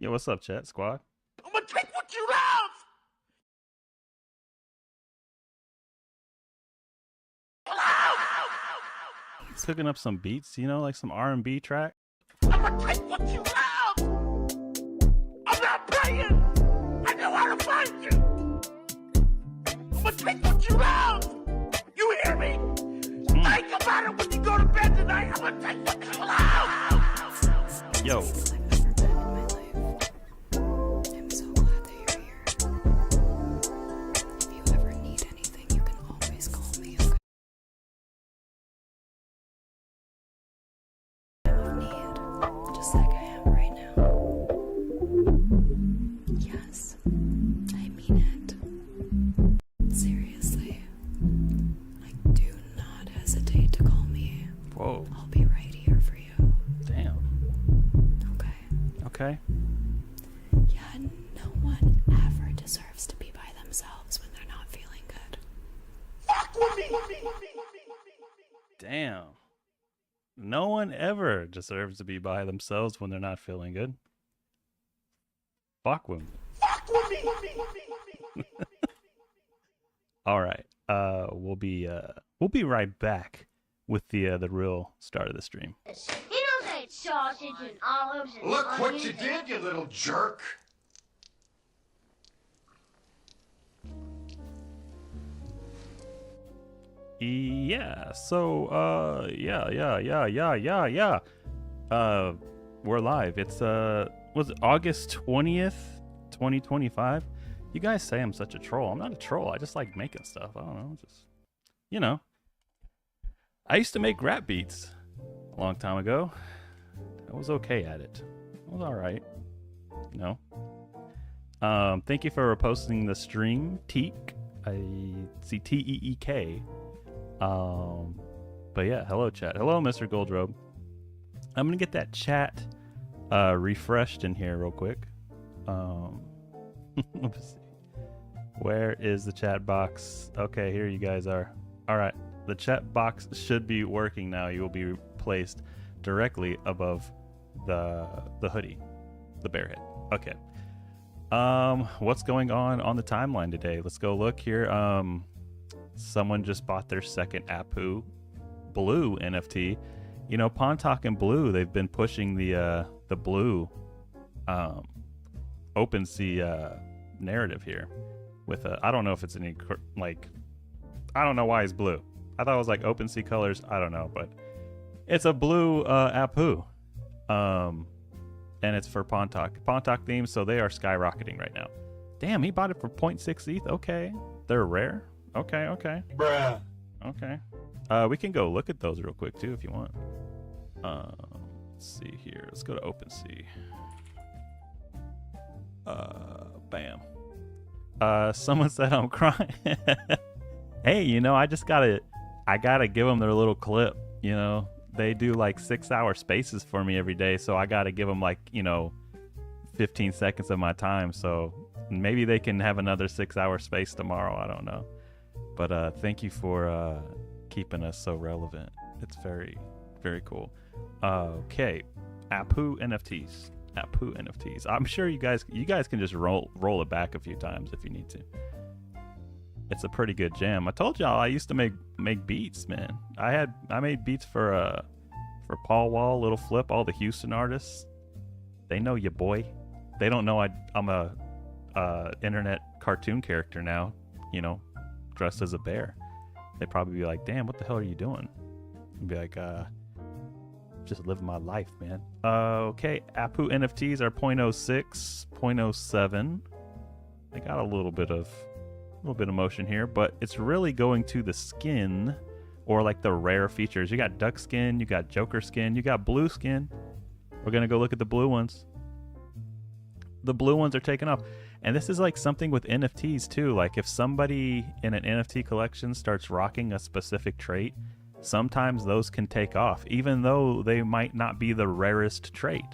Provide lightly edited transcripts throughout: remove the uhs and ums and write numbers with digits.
Yo, what's up, chat squad? I'm gonna take what you love. Cooking up some beats, you know, like some R&B track. I'm gonna take what you love. I'm not playing. I know how to find you. I'm gonna take what you love. You hear me? Think about it when you go to bed tonight. I'm gonna take what you love. Yo. I'm so glad that you're here. If you ever need anything, you can always call me, okay? Of need, just like I am right now. Yes, I mean it. Seriously. Like, do not hesitate to call me. Whoa. I'll be right here for you. Damn. Okay. Okay. Yeah, no one ever deserves to be by themselves when they're not feeling good. Fuck with me. Damn. No one ever deserves to be by themselves when they're not feeling good. Fuck with me. Fuck with me. All right. We'll be right back with the real start of the stream. He knows ate sausage and olives and Look what onions you and- did, you little jerk. Yeah. So yeah. We're live. It's was it August 20th, 2025? You guys say I'm such a troll. I'm not a troll. I just like making stuff. I don't know. Just, you know. I used to make rap beats a long time ago. I was okay at it. I was all right. No. Thank you for reposting the stream, Teek. I see Teek. But yeah, hello chat. Hello, Mr. Goldrobe. I'm gonna get that chat refreshed in here real quick. Let's see. Where is the chat box? Okay, here you guys are. All right, the chat box should be working now. You will be placed directly above the hoodie, the bear head. Okay. What's going on the timeline today? Let's go look here. Someone just bought their second Apu Blue NFT. You know, Pontoc and Blue, they've been pushing the Blue OpenSea narrative here with I don't know if it's any like, I don't know why it's blue. I thought it was like OpenSea colors. I don't know, but it's a blue Apu. And it's for Pontoc theme, so they are skyrocketing right now. Damn, he bought it for 0.6 ETH. Okay, they're rare. Okay. Bruh. Okay. We can go look at those real quick too if you want. Let's see here. Let's go to OpenSea. Bam. Someone said I'm crying. Hey, you know, I gotta give them their little clip. You know, they do like 6-hour spaces for me every day, so I gotta give them like, you know, 15 seconds of my time. So maybe they can have another 6-hour space tomorrow. I don't know. But thank you for keeping us so relevant. It's very, very cool. Okay, Apu NFTs. I'm sure you guys can just roll it back a few times if you need to. It's a pretty good jam. I told y'all I used to make beats, man. I made beats for Paul Wall, Little Flip, all the Houston artists. They know ya, boy. They don't know I'm a internet cartoon character now, you know, dressed as a bear. They'd probably be like, damn, what the hell are you doing? I'd be like, just living my life, man. Okay, Apu NFTs are 0.06, 0.07. They got a little bit of motion here, but it's really going to the skin or like the rare features. You got duck skin, you got Joker skin, you got blue skin. We're gonna go look at the blue ones. The blue ones are taken off. And this is like something with NFTs too. Like if somebody in an NFT collection starts rocking a specific trait, sometimes those can take off, even though they might not be the rarest trait.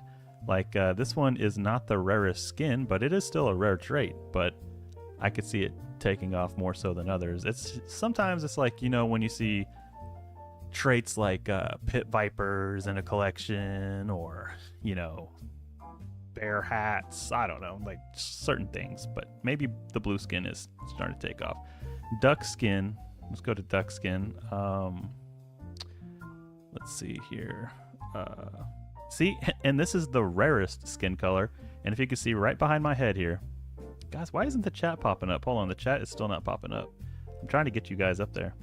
Like this one is not the rarest skin, but it is still a rare trait. But I could see it taking off more so than others. Sometimes it's like, you know, when you see traits like pit vipers in a collection, or bear hats. I don't know, like certain things, but maybe the blue skin is starting to take off. Duck skin. Let's go to duck skin. Let's see here. See, and this is the rarest skin color. And if you can see right behind my head here, guys, why isn't the chat popping up? Hold on, the chat is still not popping up. I'm trying to get you guys up there.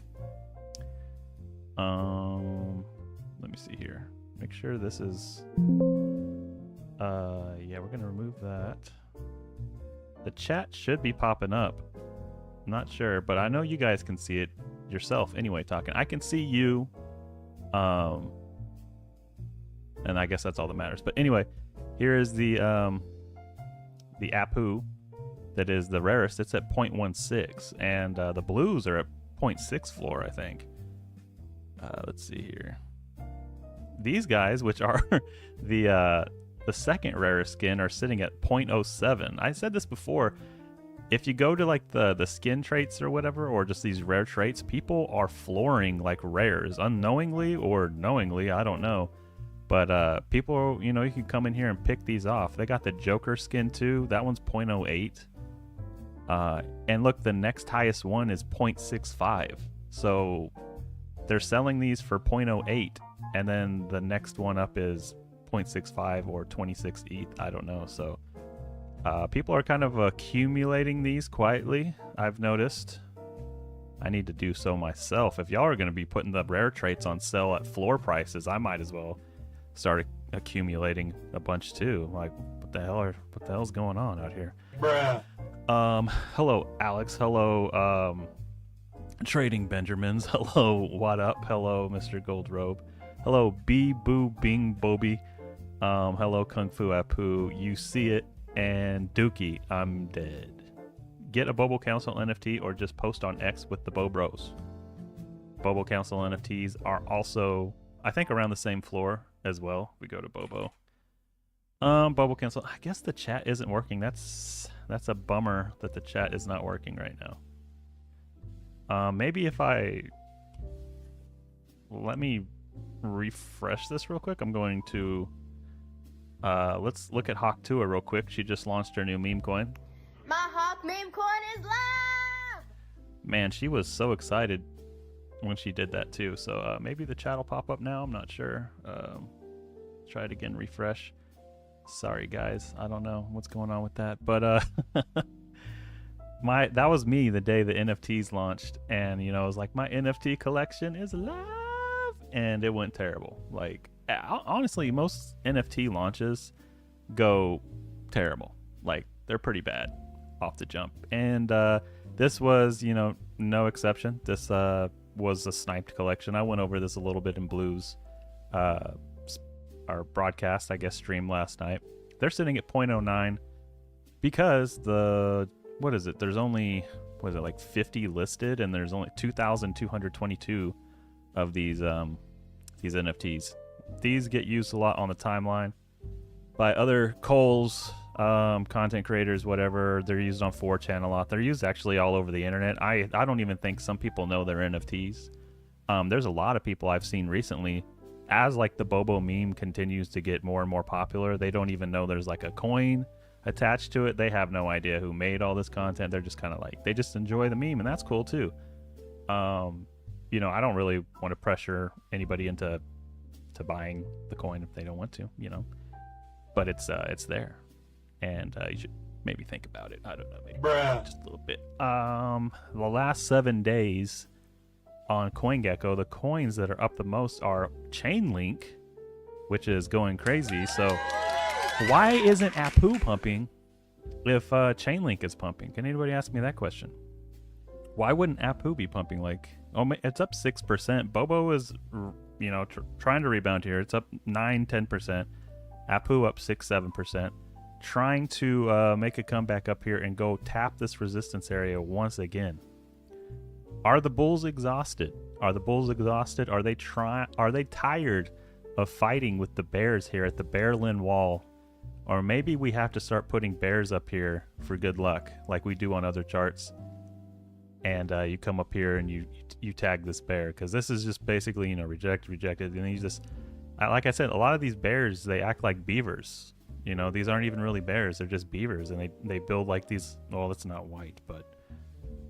Let me see here. Make sure this is. Yeah, we're gonna remove that. The chat should be popping up. I'm not sure, but I know you guys can see it yourself anyway. Talking, I can see you. And I guess that's all that matters. But anyway, here is the Apu that is the rarest. It's at 0.16, and the blues are at 0.6 floor, I think. Let's see here. These guys, which are the second rarest skin, are sitting at 0.07. I said this before. If you go to like the skin traits or whatever, or just these rare traits, people are flooring like rares, unknowingly or knowingly, I don't know. But people, you can come in here and pick these off. They got the Joker skin too. That one's 0.08. And look, the next highest one is 0.65. So they're selling these for 0.08, and then the next one up is 0.65 or 26 ETH. I don't know. So people are kind of accumulating these quietly, I've noticed. I need to do so myself. If y'all are going to be putting the rare traits on sale at floor prices, I might as well start accumulating a bunch too. Like, what the hell's going on out here? Bruh. Hello, Alex. Hello, Trading Benjamins. Hello, what up? Hello, Mr. Goldrobe. Hello, Bee Boo Bing Bobby. Hello, Kung Fu Apu. You see it. And Dookie, I'm dead. Get a Bobo Council NFT or just post on X with the Bo Bros. Bobo Council NFTs are also, I think, around the same floor as well. We go to Bobo. Bobo Council. I guess the chat isn't working. That's a bummer that the chat is not working right now. Maybe if let me refresh this real quick. I'm going to let's look at Hawk Tua real quick. She just launched her new meme coin. My Hawk meme coin is live! Man, she was so excited when she did that too. So maybe the chat will pop up now. I'm not sure. Try it again, refresh. Sorry guys, I don't know what's going on with that, but that was me the day the NFTs launched, and it was like, my NFT collection is live, and it went terrible. Like, honestly, most NFT launches go terrible. Like, they're pretty bad off the jump, and this was no exception. This was a sniped collection. I went over this a little bit in Blue's our broadcast, I guess, stream last night. They're sitting at 0.09 because there's only, like 50 listed, and there's only 2,222 of these NFTs. These get used a lot on the timeline by other Coles, content creators, whatever. They're used on 4chan a lot. They're used actually all over the internet. I don't even think some people know they're NFTs. There's a lot of people I've seen recently, as like the Bobo meme continues to get more and more popular, they don't even know there's like a coin attached to it. They have no idea who made all this content. They're just kind of like, they just enjoy the meme, and that's cool too. I don't really want to pressure anybody into buying the coin if they don't want to, but it's there, and you should maybe think about it. I don't know, maybe just a little bit. The last 7 days on CoinGecko, the coins that are up the most are Chainlink, which is going crazy. So why isn't Apu pumping if Chainlink is pumping? Can anybody ask me that question? Why wouldn't Apu be pumping? Like, it's up 6%. Bobo is trying to rebound here. It's up 9-10%. Apu up 6-7%, trying to make a comeback up here and go tap this resistance area once again. Are the bulls exhausted? Are they tired of fighting with the bears here at the Bearlin Wall? Or maybe we have to start putting bears up here for good luck, like we do on other charts. and you come up here and you tag this bear, because this is just basically, you know, rejected, and you just, like I said, a lot of these bears, they act like beavers. You know, these aren't even really bears, they're just beavers, and they build like these. Well, it's not white, but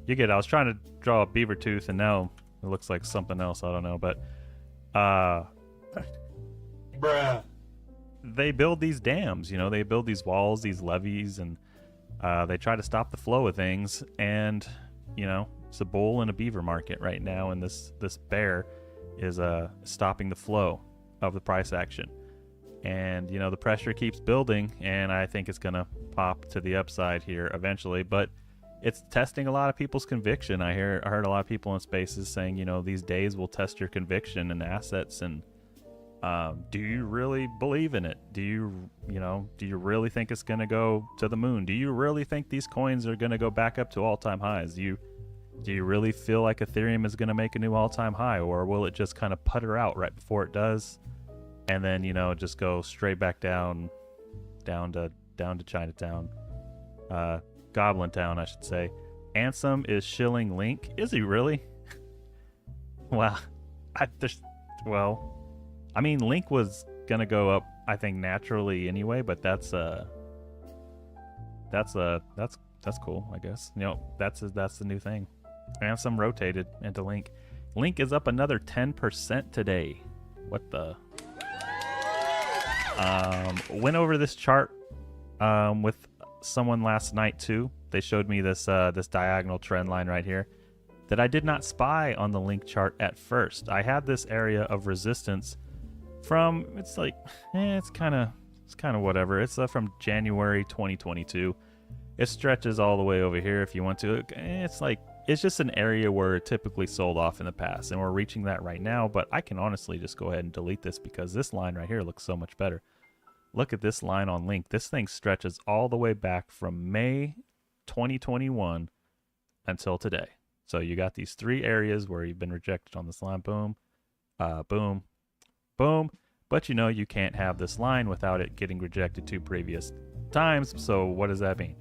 you get it. I was trying to draw a beaver tooth, and now it looks like something else. I don't know, but Bruh. they build these dams. You know, they build these walls, these levees, and they try to stop the flow of things. And you know, it's a bull and a beaver market right now, and this bear is stopping the flow of the price action. And you know, the pressure keeps building, and I think it's gonna pop to the upside here eventually. But it's testing a lot of people's conviction. I heard a lot of people in spaces saying, you know, these days will test your conviction and assets. And do you really believe in it? Do you really think it's gonna go to the moon? Do you really think these coins are gonna go back up to all-time highs? Do you really feel like Ethereum is gonna make a new all-time high, or will it just kind of putter out right before it does? And then, you know, just go straight back down to Chinatown, Goblin Town, I should say. Ansem is shilling Link. Is he really? Wow. I mean, Link was gonna go up, I think, naturally anyway. But that's cool, I guess. You know, that's the new thing. Ansem rotated into Link. Link is up another 10% today. What the? Went over this chart with someone last night too. They showed me this diagonal trend line right here that I did not spy on the Link chart at first. I had this area of resistance from, it's kind of whatever. It's from January 2022. It stretches all the way over here if you want to. It's just an area where it typically sold off in the past, and we're reaching that right now. But I can honestly just go ahead and delete this, because this line right here looks so much better. Look at this line on Link. This thing stretches all the way back from May 2021 until today. So you got these three areas where you've been rejected on this line. Boom, boom, boom. But you know, you can't have this line without it getting rejected 2 previous times. So what does that mean?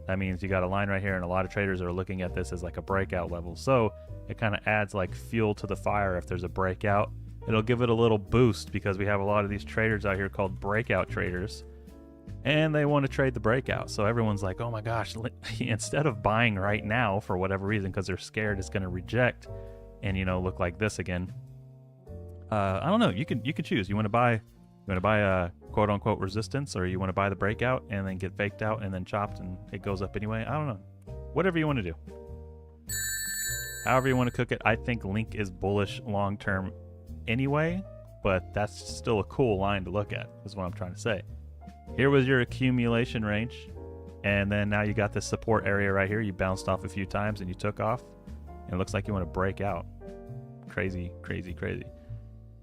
That means you got a line right here, and a lot of traders are looking at this as like a breakout level. So it kind of adds like fuel to the fire. If there's a breakout, it'll give it a little boost, because we have a lot of these traders out here called breakout traders, and they want to trade the breakout. So everyone's like, oh my gosh, instead of buying right now for whatever reason, because they're scared it's going to reject and, you know, look like this again. I don't know. You can choose. You want to buy a quote unquote resistance, or you want to buy the breakout and then get faked out and then chopped and it goes up anyway. I don't know. Whatever you want to do. However you want to cook it. I think Link is bullish long term anyway, but that's still a cool line to look at, is what I'm trying to say. Here was your accumulation range, and then now you got this support area right here. You bounced off a few times and you took off, and it looks like you want to break out. Crazy, crazy, crazy.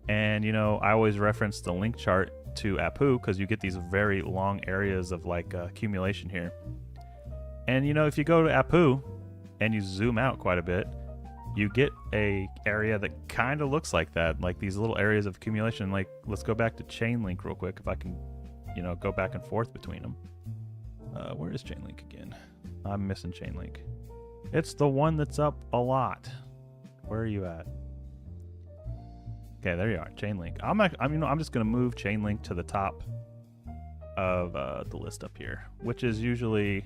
And you know, I always reference the Link chart to Apu, because you get these very long areas of like accumulation here. And you know, if you go to Apu and you zoom out quite a bit, you get a area that kind of looks like that, like these little areas of accumulation. Like, let's go back to Chainlink real quick, if I can, you know, go back and forth between them. Where is Chainlink again? I'm missing Chainlink. It's the one that's up a lot. Where are you at? Okay, there you are, Chainlink. I'm just gonna move Chainlink to the top of the list up here, which is usually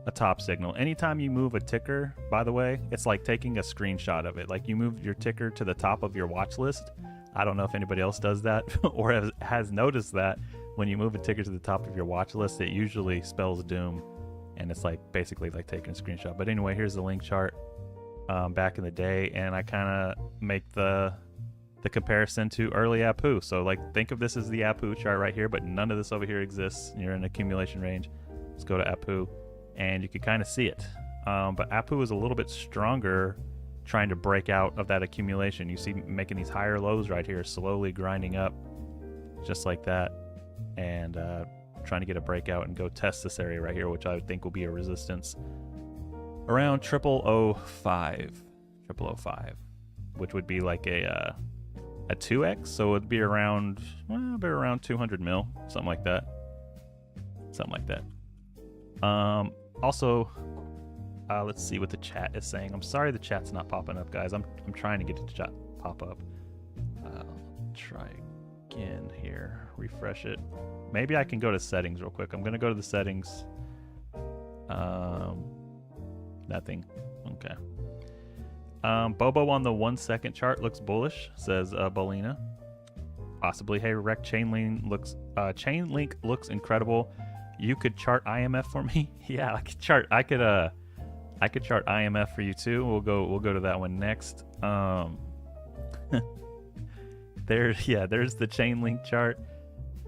a top signal. Anytime you move a ticker, by the way, it's like taking a screenshot of it. Like, you move your ticker to the top of your watch list. I don't know if anybody else does that or has noticed that when you move a ticker to the top of your watch list, it usually spells doom, and it's like basically like taking a screenshot. But anyway, here's the Link chart back in the day, and I kind of make the comparison to early Apu. So like, think of this as the Apu chart right here, but none of this over here exists. You're in accumulation range. Let's go to Apu, and you can kind of see it. But Apu is a little bit stronger, trying to break out of that accumulation. You see making these higher lows right here, slowly grinding up just like that, and trying to get a breakout and go test this area right here, which I would think will be a resistance around 0005, which would be like a 2x, so it'd be around 200 mil, something like that. Also, Let's see what the chat is saying. I'm sorry the chat's not popping up, guys. I'm trying to get the chat pop up. Try again here. Refresh it. Maybe I can go to settings real quick. I'm gonna go to the settings. Nothing. Okay. Bobo on the 1 second chart looks bullish, says Bolina. Possibly. Hey, Rec, Chainlink looks incredible. You could chart IMF for me? Yeah, I could chart IMF for you too. We'll go to that one next. There's the Chainlink chart.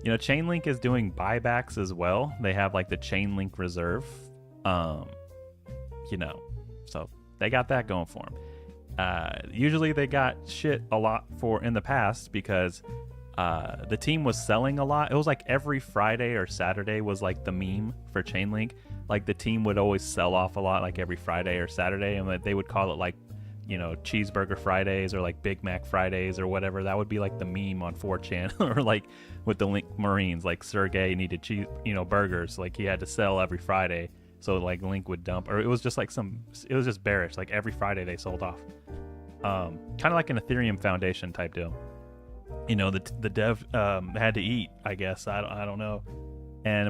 You know, Chainlink is doing buybacks as well. They have like the Chainlink reserve. You know, so they got that going for them. Usually they got shit a lot for in the past because the team was selling a lot. It was like every Friday or Saturday was like the meme for Chainlink. Like the team would always sell off a lot like every Friday or Saturday, and they would call it like, you know, Cheeseburger Fridays or like Big Mac Fridays or whatever. That would be like the meme on 4chan or like with the Link Marines, like Sergey needed burgers, like he had to sell every Friday. So like Link would dump, or it was just like it was just bearish. Like every Friday they sold off. Kind of like an Ethereum Foundation type deal. You know, the dev had to eat, I guess. I don't know.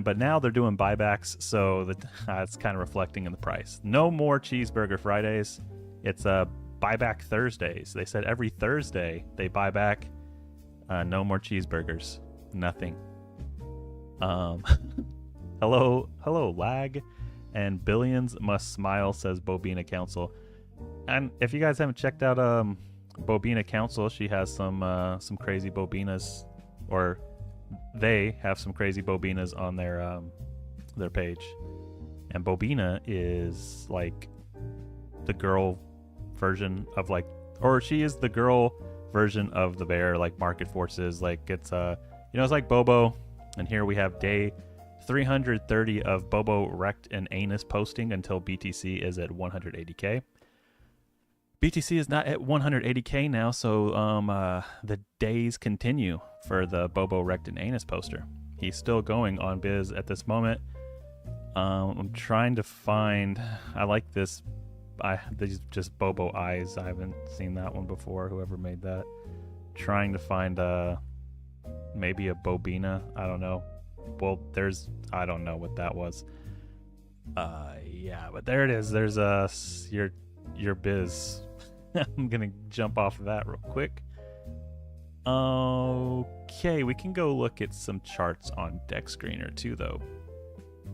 But now they're doing buybacks, so it's kind of reflecting in the price. No more Cheeseburger Fridays. It's buyback Thursdays. They said every Thursday they buy back. No more cheeseburgers. Nothing. Hello, lag. And billions must smile, says Bobina Council. And if you guys haven't checked out Bobina Council, she has some crazy bobinas, or they have some crazy bobinas on their page. And Bobina is like the girl version of like, or she is the girl version of the bear, like Market Forces. Like it's it's like Bobo. And here we have day 330 of Bobo Rect and Anus posting until BTC is at 180k. BTC is not at 180k now, so the days continue for the Bobo Rect and Anus poster. He's still going on Biz at this moment. I'm trying to find. I like this. These just Bobo eyes. I haven't seen that one before. Whoever made that. Trying to find maybe a Bobina. I don't know. Well, I don't know what that was. Yeah, but there it is. There's your Biz. I'm gonna jump off of that real quick. Okay, we can go look at some charts on Deck Screener too, though.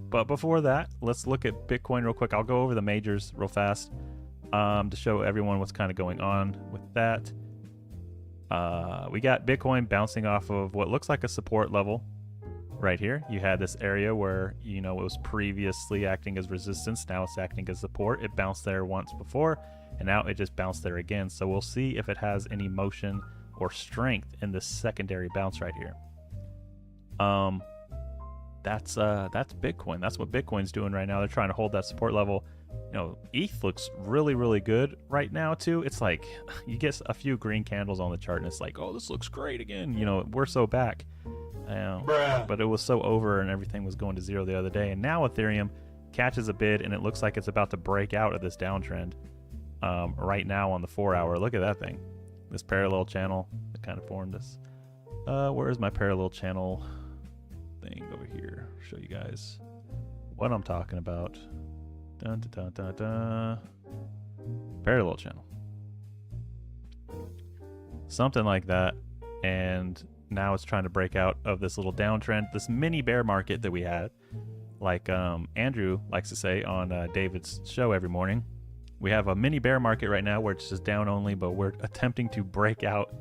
But before that, let's look at Bitcoin real quick. I'll go over the majors real fast to show everyone what's kind of going on with that. We got Bitcoin bouncing off of what looks like a support level right here. You had this area where, you know, it was previously acting as resistance. Now it's acting as support. It bounced there once before, and now it just bounced there again. So we'll see if it has any motion or strength in this secondary bounce right here. That's Bitcoin. That's what Bitcoin's doing right now. They're trying to hold that support level. You know, ETH looks really, really good right now too. It's like you get a few green candles on the chart and it's like, oh, this looks great again. You know, we're so back. But it was so over and everything was going to zero the other day. And now Ethereum catches a bid and it looks like it's about to break out of this downtrend right now on the 4 hour. Look at that thing. This parallel channel that kind of formed this. Where is my parallel channel thing over here? Show you guys what I'm talking about. Dun, dun, dun, dun, dun. Parallel channel. Something like that. And now it's trying to break out of this little downtrend, this mini bear market that we had. Like Andrew likes to say on David's show every morning, we have a mini bear market right now where it's just down only, but we're attempting to break out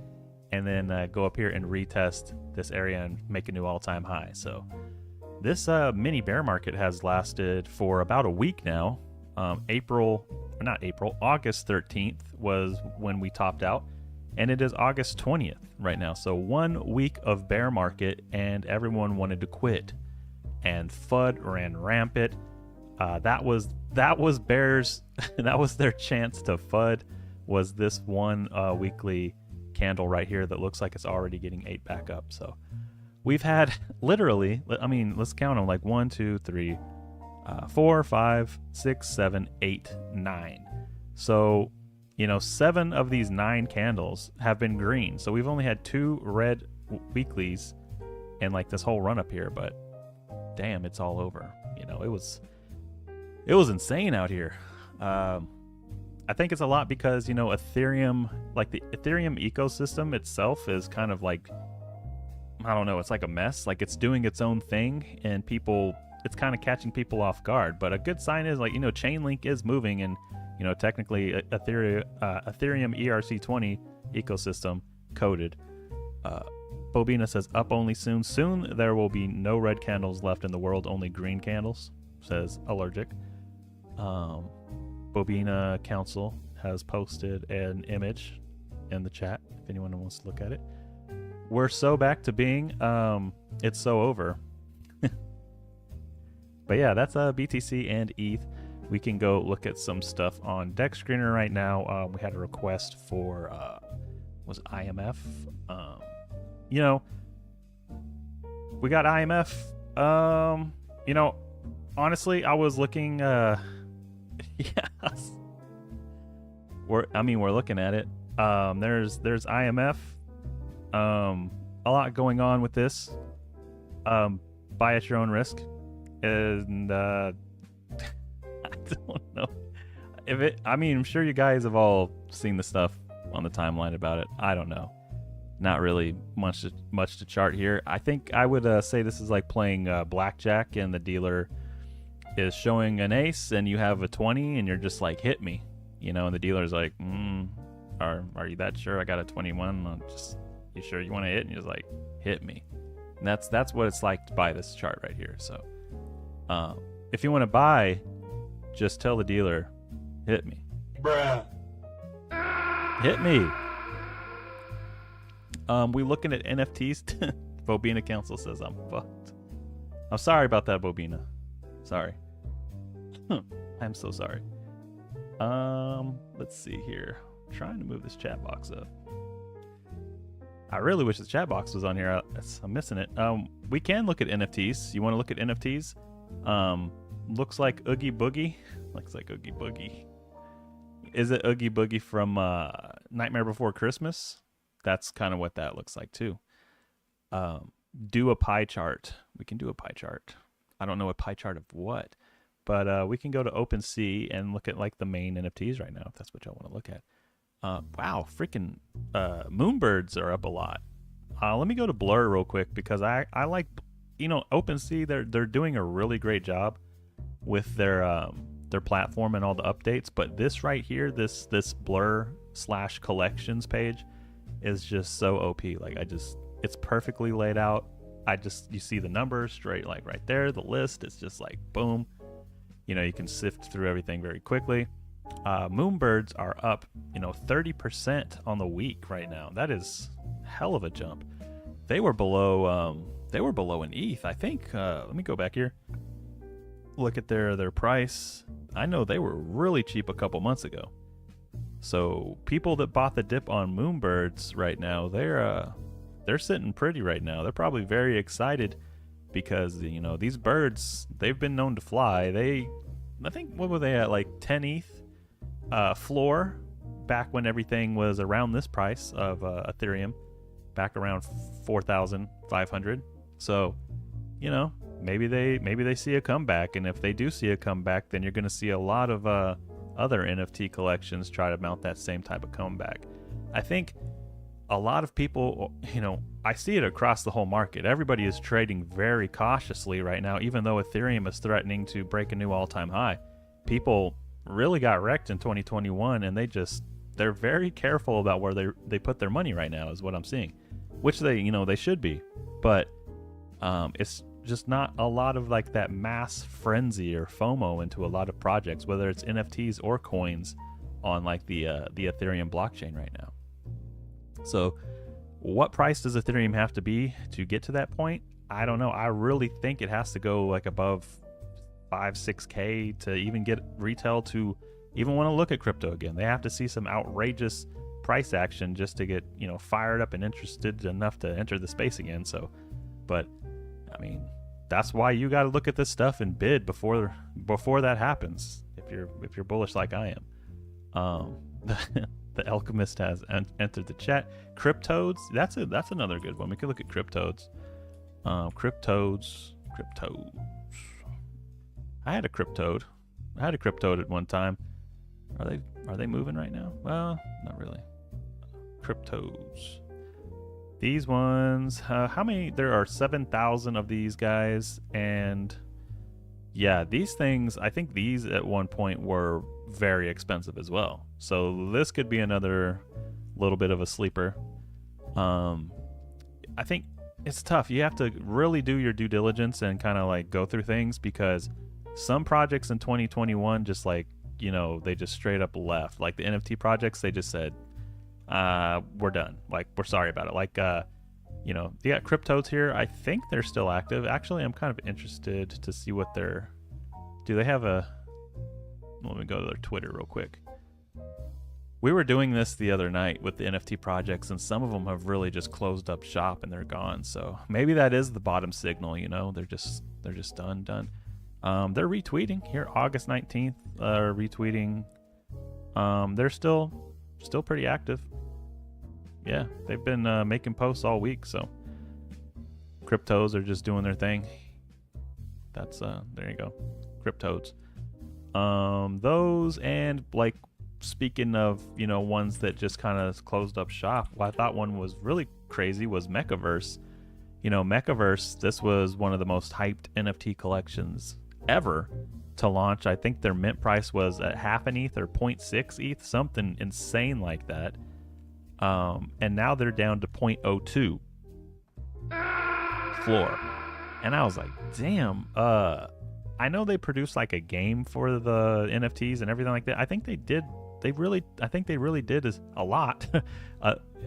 and then go up here and retest this area and make a new all-time high. So this mini bear market has lasted for about a week now. August 13th was when we topped out, and it is August 20th right now. So 1 week of bear market, and everyone wanted to quit, and FUD ran rampant. That was bears. That was their chance to FUD. Was this one weekly candle right here that looks like it's already getting 8 back up. So we've had literally, I mean, let's count them, like 1, 2, 3, 4, 5, 6, 7, 8, 9. So, 7 of these 9 candles have been green. So we've only had 2 red weeklies in like this whole run up here, but damn, it's all over. It was insane out here. I think it's a lot because, Ethereum, like the Ethereum ecosystem itself is kind of like, I don't know, it's like a mess. Like it's doing its own thing and it's kind of catching people off guard. But a good sign is like, Chainlink is moving and, technically Ethereum ERC20 ecosystem coded. Bobina says up only soon. Soon there will be no red candles left in the world, only green candles, says Allergic. Bobina Council has posted an image in the chat if anyone wants to look at it. We're so back to being it's so over. But yeah, that's BTC and ETH. We can go look at some stuff on Deck Screener right now. We had a request for was IMF. We got IMF. Honestly, I was looking. Yes. We're looking at it. There's IMF. A lot going on with this. Buy at your own risk. And I don't know if it. I'm sure you guys have all seen the stuff on the timeline about it. I don't know. Not really much to chart here. I think I would say this is like playing blackjack, and the dealer is showing an ace, and you have a 20, and you're just like, hit me, and the dealer's like, are you that sure? I got a 21. You sure you want to hit? And you're just like, hit me. And that's what it's like to buy this chart right here. So, if you want to buy, just tell the dealer, hit me. Bruh. Hit me. We looking at NFTs. Bobina Council says I'm fucked. I'm sorry about that, Bobina. Sorry. I'm so sorry. Let's see here. I'm trying to move this chat box up. I really wish the chat box was on here. I'm missing it. We can look at NFTs. You want to look at NFTs? Looks like Oogie Boogie. Looks like Oogie Boogie. Is it Oogie Boogie from Nightmare Before Christmas? That's kind of what that looks like too. Do a pie chart. We can do a pie chart. I don't know a pie chart of what, but we can go to OpenSea and look at like the main NFTs right now if that's what y'all want to look at. Wow, freaking Moonbirds are up a lot. Let me go to Blur real quick because I like, OpenSea. They're doing a really great job with their platform and all the updates. But this right here, this Blur/collections page is just so OP. Like it's perfectly laid out. You see the numbers straight, like right there, the list. It's just like boom. You can sift through everything very quickly. Moonbirds are up, 30% on the week right now. That is hell of a jump. They were below an ETH, I think. Let me go back here. Look at their price. I know they were really cheap a couple months ago. So people that bought the dip on Moonbirds right now, they're sitting pretty right now. They're probably very excited because these birds, they've been known to fly. I think, what were they at, like 10 ETH floor back when everything was around this price of Ethereum, back around 4,500. So maybe they see a comeback, and if they do see a comeback, then you're going to see a lot of other NFT collections try to mount that same type of comeback. I think a lot of people, I see it across the whole market. Everybody is trading very cautiously right now, even though Ethereum is threatening to break a new all-time high. People really got wrecked in 2021, and they're very careful about where they put their money right now, is what I'm seeing, which they should be. But it's just not a lot of like that mass frenzy or FOMO into a lot of projects, whether it's NFTs or coins on like the Ethereum blockchain right now. So what price does Ethereum have to be to get to that point? I don't know. I really think it has to go like above 5-6K to even get retail to even want to look at crypto again. They have to see some outrageous price action just to get, fired up and interested enough to enter the space again. So, but that's why you got to look at this stuff and bid before that happens. If you're bullish like I am. The Alchemist has entered the chat. Cryptodes, that's another good one. We can look at Cryptodes. Cryptodes. I had a Cryptode. At one time. Are they moving right now? Well, not really. Cryptodes. These ones, how many? There are 7,000 of these guys, and yeah, these things, I think these at one point were very expensive as well. So this could be another little bit of a sleeper. I think it's tough. You have to really do your due diligence and kind of like go through things, because some projects in 2021 just like, you know, they just straight up left. Like the NFT projects, they just said, we're done. Like, we're sorry about it. Like, you know, you got Cryptodes here. I think they're still active. Actually, I'm kind of interested to see what do they have a, let me go to their Twitter real quick. We were doing this the other night with the NFT projects, and some of them have really just closed up shop and they're gone. So maybe that is the bottom signal, you know, they're just done. They're retweeting here, August 19th, retweeting. They're still pretty active. Yeah, they've been making posts all week, so Cryptos are just doing their thing. That's there you go, Cryptodes. Those, and like, speaking of, you know, ones that just kind of closed up shop, well, I thought one was really crazy was Mechaverse. You know, Mechaverse, this was one of the most hyped NFT collections ever to launch. I think their mint price was at half an ETH or 0.6 ETH, something insane like that. And now they're down to 0.02 floor. And I was like, damn, I know they produced like a game for the NFTs and everything like that. I think they really did a lot,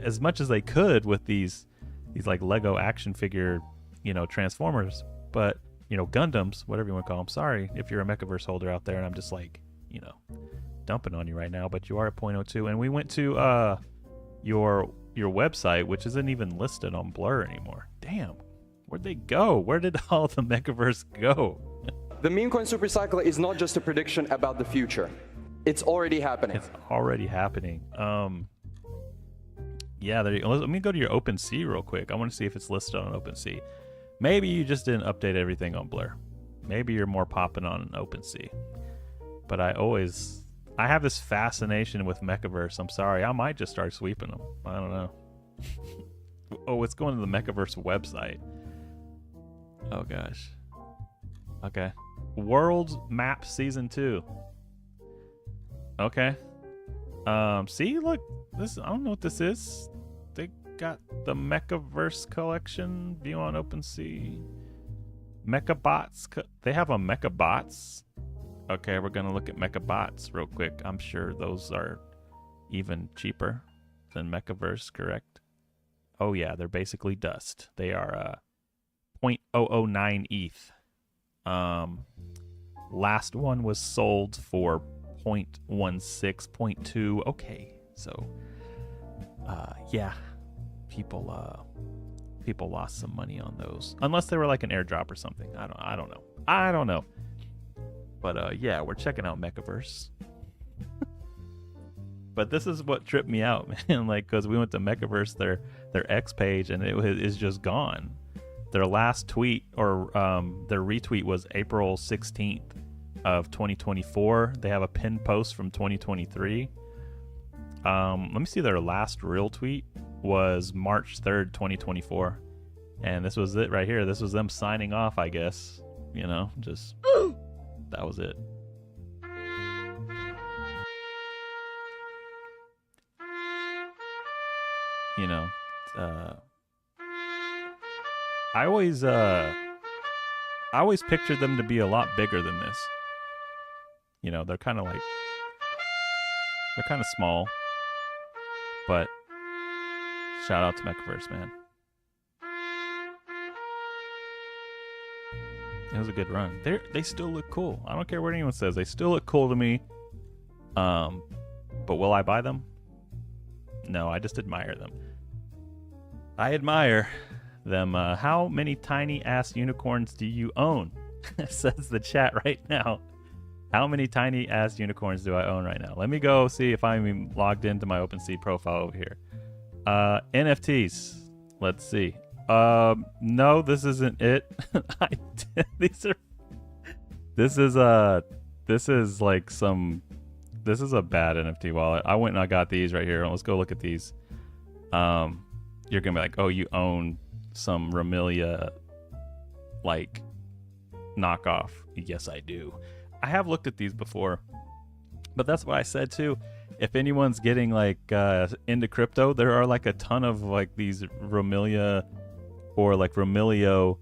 as much as they could with these like Lego action figure, you know, Transformers, but, you know, Gundams, whatever you want to call them. Sorry if you're a Mechaverse holder out there and I'm just like, you know, dumping on you right now, but you are at 0.02. And we went to your website, which isn't even listed on Blur anymore. Damn, where'd they go? Where did all the Mechaverse go? The meme coin super cycle is not just a prediction about the future. It's already happening. It's already happening. Yeah, there you go. Let me go to your OpenSea real quick. I want to see if it's listed on OpenSea. Maybe you just didn't update everything on Blur. Maybe you're more popping on OpenSea. But I have this fascination with Mechaverse. I'm sorry, I might just start sweeping them. I don't know. Oh, it's going to the Mechaverse website. Oh gosh. Okay. World Map Season 2. Okay. See, look, this, I don't know what this is. They got the Mechaverse collection, view on OpenSea. Mechabots, they have a Mechabots. Okay, we're gonna look at Mechabots real quick. I'm sure those are even cheaper than Mechaverse, correct? Oh yeah, they're basically dust. They are 0.009 ETH. Last one was sold for 0.16, 0.2. Okay, so yeah, people lost some money on those, unless they were like an airdrop or something. I don't know. But yeah, we're checking out Mechaverse. But this is what tripped me out, man. Like, because we went to Mechaverse, their X page, and it is just gone. Their last tweet, or their retweet, was April 16th of 2024. They have a pinned post from 2023. Let me see. Their last real tweet was March 3rd, 2024. And this was it right here. This was them signing off, I guess. You know, just that was it. You know, I always pictured them to be a lot bigger than this. You know, they're kind of small, but shout out to Mechaverse, man. It was a good run. They still look cool. I don't care what anyone says. They still look cool to me. But will I buy them? No, I just admire them. I admire them. How many tiny ass unicorns do you own? Says the chat right now. How many tiny ass unicorns do I own right now? Let me go see if I'm even logged into my OpenSea profile over here. NFTs. Let's see. No, this isn't it. This is like some. This is a bad NFT wallet. I went and I got these right here. Let's go look at these. You're gonna be like, oh, you own some Remilia like knockoff. Yes, I do. I have looked at these before, but that's what I said too. If anyone's getting like into crypto, there are like a ton of like these Remilia or like Remilio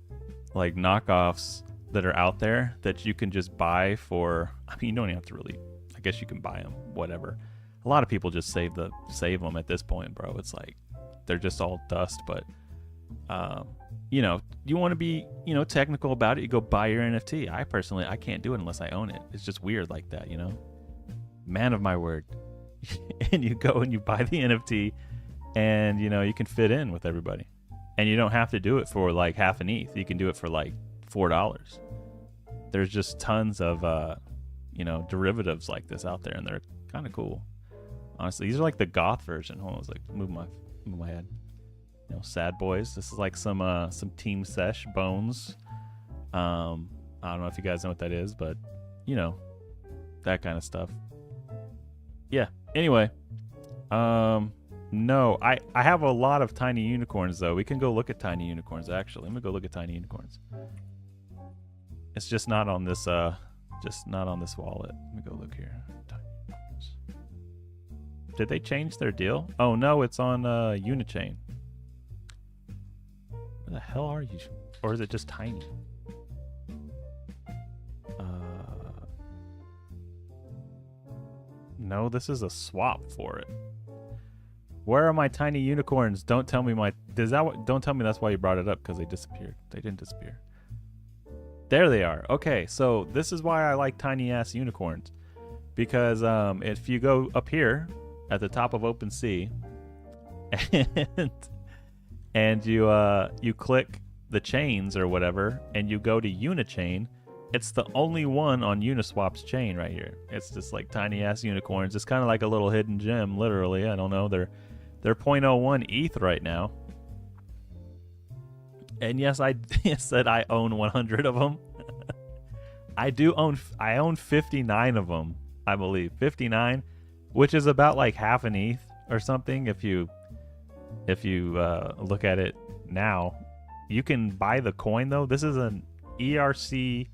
like knockoffs that are out there that you can just buy for. I mean, you don't even have to really. I guess you can buy them, whatever. A lot of people just save them at this point, bro. It's like they're just all dust. But you know, you want to be, you know, technical about it. You go buy your NFT. I can't do it unless I own it. It's just weird like that, you know. Man of my word. And you go and you buy the NFT, and you know you can fit in with everybody, and you don't have to do it for like half an ETH. You can do it for like $4. There's just tons of you know, derivatives like this out there, and they're kind of cool. Honestly, these are like the goth version. Hold on, I was like move my head. You know, sad boys. This is like some team sesh bones. I don't know if you guys know what that is, but you know, that kind of stuff. Yeah. Anyway, no, I have a lot of tiny unicorns though. We can go look at tiny unicorns actually. Let me go look at tiny unicorns. It's just not on this wallet. Let me go look here. Tiny unicorns. Did they change their deal? Oh no, it's on Unichain. Where the hell are you? Or is it just tiny? No, this is a swap for it. Where are my tiny unicorns? Don't tell me don't tell me that's why you brought it up, because they disappeared. They didn't disappear. There they are. Okay, so this is why I like tiny ass unicorns, because if you go up here at the top of OpenSea and you click the chains or whatever, and you go to Unichain, it's the only one on Uniswap's chain right here. It's just like tiny ass unicorns. It's kind of like a little hidden gem, literally. I don't know. They're 0.01 ETH right now. And yes, I said I own 100 of them. I own 59 of them, I believe. 59, which is about like half an ETH or something. If you look at it now, you can buy the coin though. This is an ERC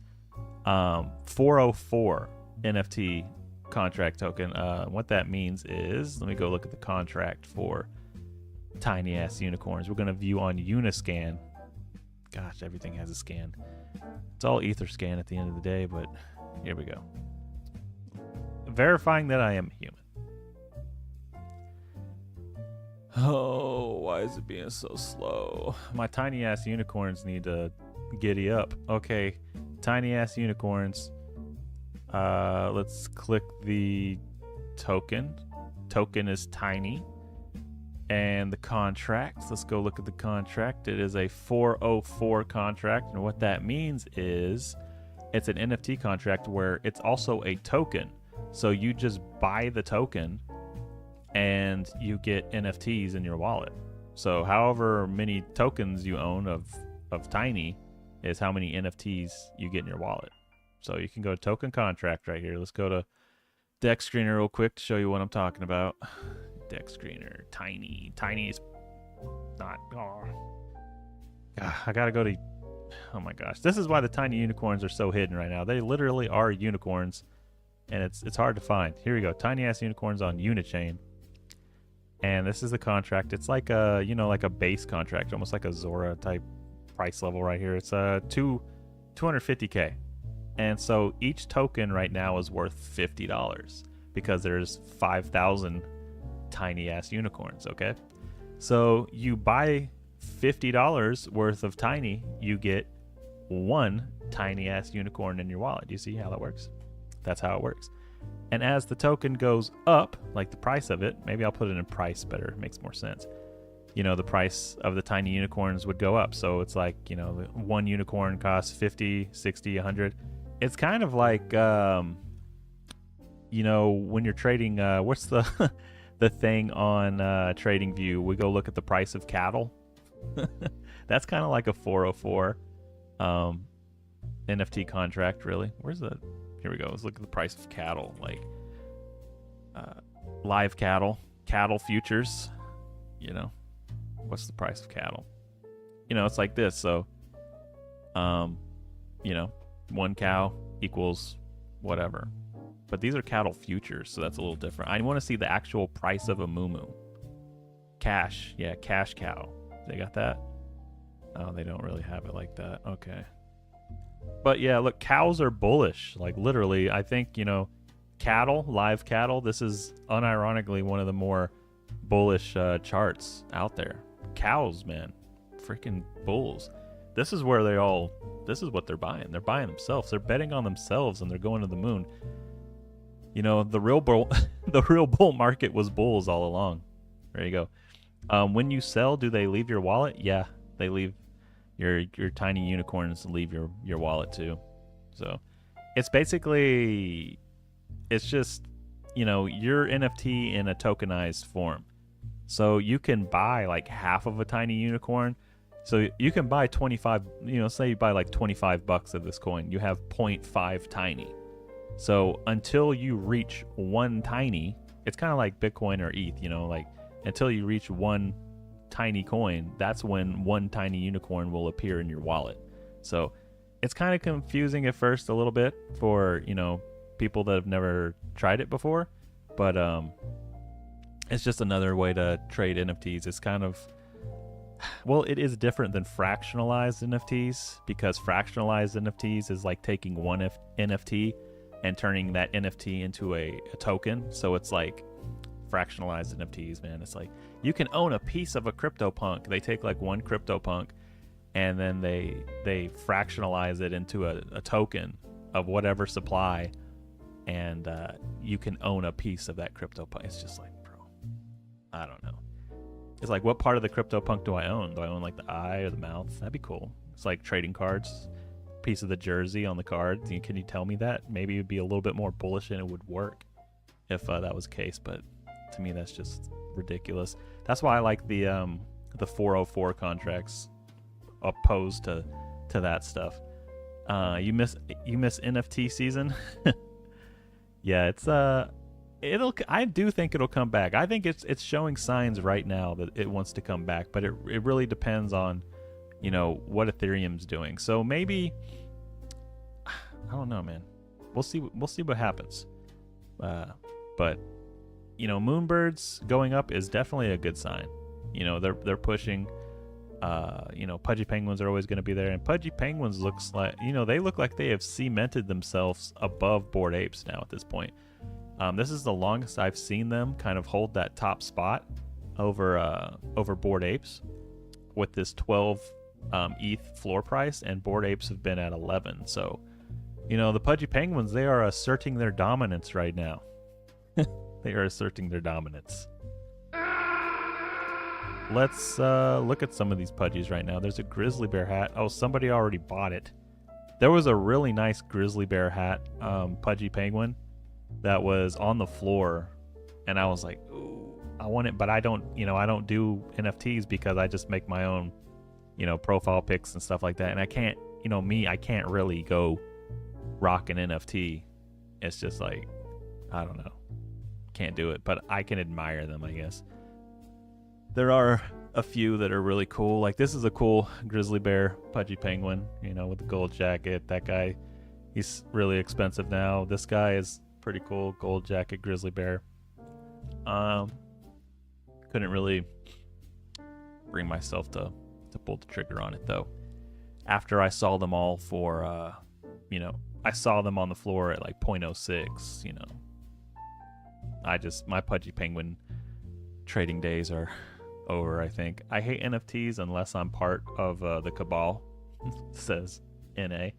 404 NFT contract token. What that means is, let me go look at the contract for tiny ass unicorns. We're gonna view on Uniscan. Gosh, everything has a scan. It's all Etherscan at the end of the day, but here we go. Verifying that I am human. Oh, why is it being so slow? My tiny ass unicorns need to giddy up. Okay, tiny ass unicorns. Let's click the token. Token is tiny. And the contract. Let's go look at the contract. It is a 404 contract. And what that means is it's an NFT contract where it's also a token. So you just buy the token and you get NFTs in your wallet. So however many tokens you own of Tiny is how many NFTs you get in your wallet. So you can go to token contract right here. Let's go to Deck Screener real quick to show you what I'm talking about. Deck Screener, Tiny is not. Oh. I gotta go to. Oh my gosh, this is why the tiny unicorns are so hidden right now. They literally are unicorns, and it's hard to find. Here we go, tiny ass unicorns on Unichain, and this is the contract. It's like a like a base contract, almost like a Zora type price level right here. It's 250K, and so each token right now is worth $50 because there's 5,000 tiny ass unicorns. Okay, so you buy $50 worth of tiny, you get one tiny ass unicorn in your wallet. Do you see how that works? That's how it works. And as the token goes up, like the price of it, maybe I'll put it in price better, it makes more sense. you know, the price of the tiny unicorns would go up. So it's like, you know, one unicorn costs 50, 60, 100. It's kind of like, you know, when you're trading, what's the the thing on TradingView? We go look at the price of cattle. That's kind of like a 404 NFT contract, really. Where's the? Here we go. Let's look at the price of cattle, like live cattle futures. You know, what's the price of cattle? You know, it's like this. So, you know, one cow equals whatever. But these are cattle futures, so that's a little different. I want to see the actual price of a Mumu. Cash, yeah, cash cow. They got that? Oh, they don't really have it like that. Okay. But yeah, look, cows are bullish. Like literally, I think, you know, cattle, live cattle, this is unironically one of the more bullish charts out there. Cows, man. Freaking bulls. This is where this is what they're buying. They're buying themselves. They're betting on themselves and they're going to the moon. You know, the real bull market was bulls all along. There you go. When you sell, do they leave your wallet? Yeah, they leave your tiny unicorns leave your wallet too. So it's basically, it's just, you know, your NFT in a tokenized form. So you can buy like half of a tiny unicorn. So you can buy 25, you know, say you buy like $25 of this coin, you have 0.5 tiny. So until you reach one tiny, it's kind of like Bitcoin or ETH, you know, like until you reach one tiny coin, that's when one tiny unicorn will appear in your wallet. So it's kind of confusing at first a little bit for, you know, people that have never tried it before, but it's just another way to trade NFTs. It's kind of, well, it is different than fractionalized NFTs, because fractionalized NFTs is like taking one NFT and turning that NFT into a token. So it's like fractionalized NFTs, man. It's like you can own a piece of a CryptoPunk. They take like one CryptoPunk and then they fractionalize it into a token of whatever supply, and you can own a piece of that CryptoPunk. It's just like, bro, I don't know. It's like, what part of the CryptoPunk do I own? Do I own like the eye or the mouth? That'd be cool. It's like trading cards. Piece of the jersey on the card. Can you tell me that? Maybe it would be a little bit more bullish and it would work if that was the case, but to me that's just ridiculous. That's why I like the 404 contracts opposed to that stuff. You miss NFT season? Yeah, it's I do think it'll come back. I think it's showing signs right now that it wants to come back, but it really depends on, you know, what Ethereum's doing. So maybe, I don't know, man. We'll see what happens. But you know, Moonbirds going up is definitely a good sign. You know, they're pushing. You know, Pudgy Penguins are always going to be there, and Pudgy Penguins looks like, you know, they look like they have cemented themselves above Bored Apes now at this point. This is the longest I've seen them kind of hold that top spot over Bored Apes with this 12 ETH floor price, and Bored Apes have been at 11. So, you know, the Pudgy Penguins, they are asserting their dominance right now. They are asserting their dominance. Let's look at some of these Pudgies right now. There's a grizzly bear hat. Oh, somebody already bought it. There was a really nice grizzly bear hat, Pudgy Penguin, that was on the floor, and I was like, ooh, I want it, but I don't do NFTs because I just make my own, you know, profile pics and stuff like that, and I can't, you know, I can't really go rock an NFT. It's just like, I don't know, can't do it, but I can admire them, I guess. There are a few that are really cool. Like this is a cool grizzly bear Pudgy Penguin, you know, with the gold jacket. That guy, he's really expensive now. This guy is pretty cool, gold jacket grizzly bear. Couldn't really bring myself to pull the trigger on it though. After I saw them all for, you know, I saw them on the floor at like 0.06, you know. My Pudgy Penguin trading days are over, I think. I hate NFTs unless I'm part of the cabal, says NA.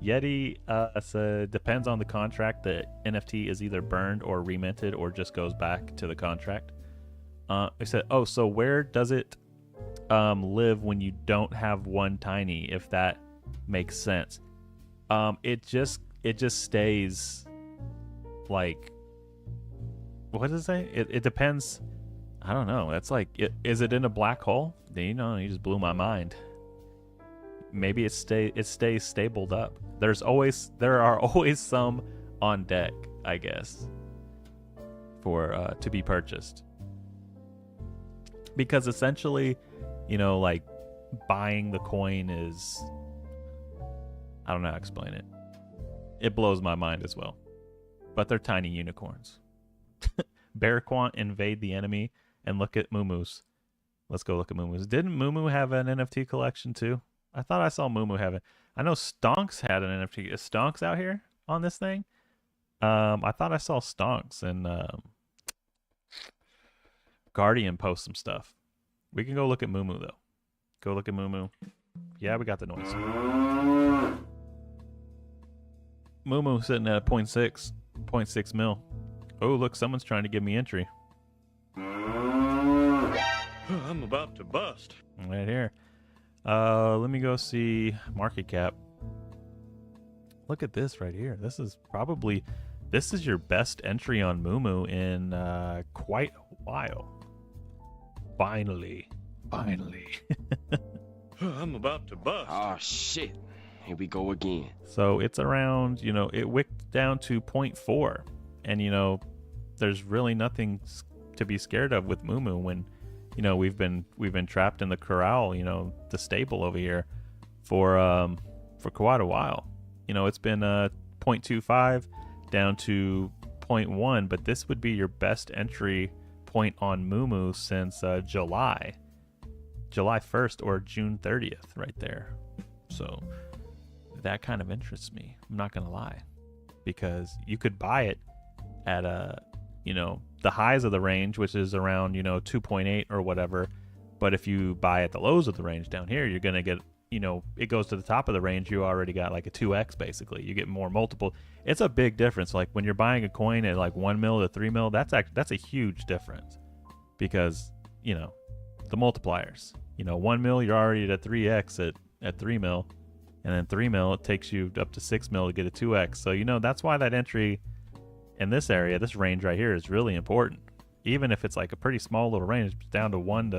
Yeti depends on the contract. The NFT is either burned or reminted or just goes back to the contract. It said, oh, so where does it live when you don't have one tiny, if that makes sense? It just stays like, what does it say? It depends. I don't know. That's like, is it in a black hole? You know, you just blew my mind. Maybe it stays stabled up. There are always some on deck, I guess, for to be purchased. Because essentially, you know, like buying the coin is, I don't know how to explain it. It blows my mind as well. But they're tiny unicorns. Bearquant invade the enemy and look at Mumu's. Let's go look at Mumu's. Didn't Mumu have an NFT collection too? I thought I saw Mumu have it. I know Stonks had an NFT. Is Stonks out here on this thing? I thought I saw Stonks and Guardian post some stuff. We can go look at Mumu though. Go look at Mumu. Yeah, we got the noise. Mumu sitting at 0.6 mil. Oh, look, someone's trying to give me entry. I'm about to bust. Right here. Let me go see market cap. Look at this right here. This is your best entry on Mumu in quite a while. Finally. I'm about to bust. Oh shit. Here we go again. So it's around, you know, it wicked down to 0.4. And, you know, there's really nothing to be scared of with Mumu when, you know, we've been trapped in the corral, you know, the stable over here for quite a while. You know, it's been 0.25 down to 0.1, but this would be your best entry point on Mumu since July 1st or June 30th right there. So that kind of interests me. I'm not going to lie, because you could buy it at you know, the highs of the range, which is around, you know, 2.8 or whatever. But if you buy at the lows of the range down here, you're going to get, you know, it goes to the top of the range. You already got like a 2x basically. You get more multiple. It's a big difference. Like when you're buying a coin at like 1 mil to 3 mil, that's a huge difference, because, you know, the multipliers, you know, 1 mil, you're already at 3x at 3 mil, and then 3 mil, it takes you up to 6 mil to get a 2x. So, you know, that's why that entry in this area, this range right here, is really important. Even if it's like a pretty small little range, down to 1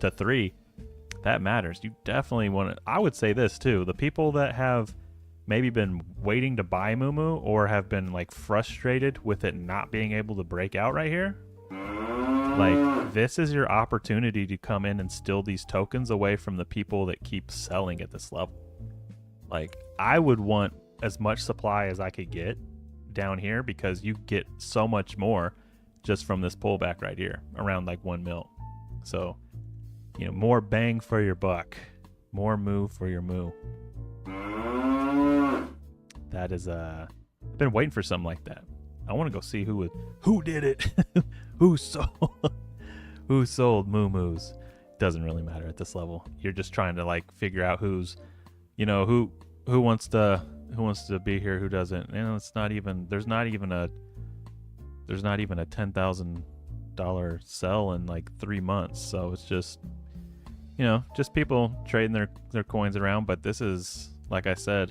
to 3, that matters. You definitely want to. I would say this too: the people that have maybe been waiting to buy Mumu or have been like frustrated with it not being able to break out right here, like this is your opportunity to come in and steal these tokens away from the people that keep selling at this level. Like, I would want as much supply as I could get down here, because you get so much more just from this pullback right here around like 1 mil. So, you know, more bang for your buck, more moo for your moo. That is I've been waiting for something like that. I want to go see who did it. who sold moo-moos. Doesn't really matter at this level. You're just trying to like figure out who's, you know, who wants to be here, who doesn't. And it's not even, there's not even a $10,000 sell in like 3 months. So it's just, you know, just people trading their coins around. But this is, like I said,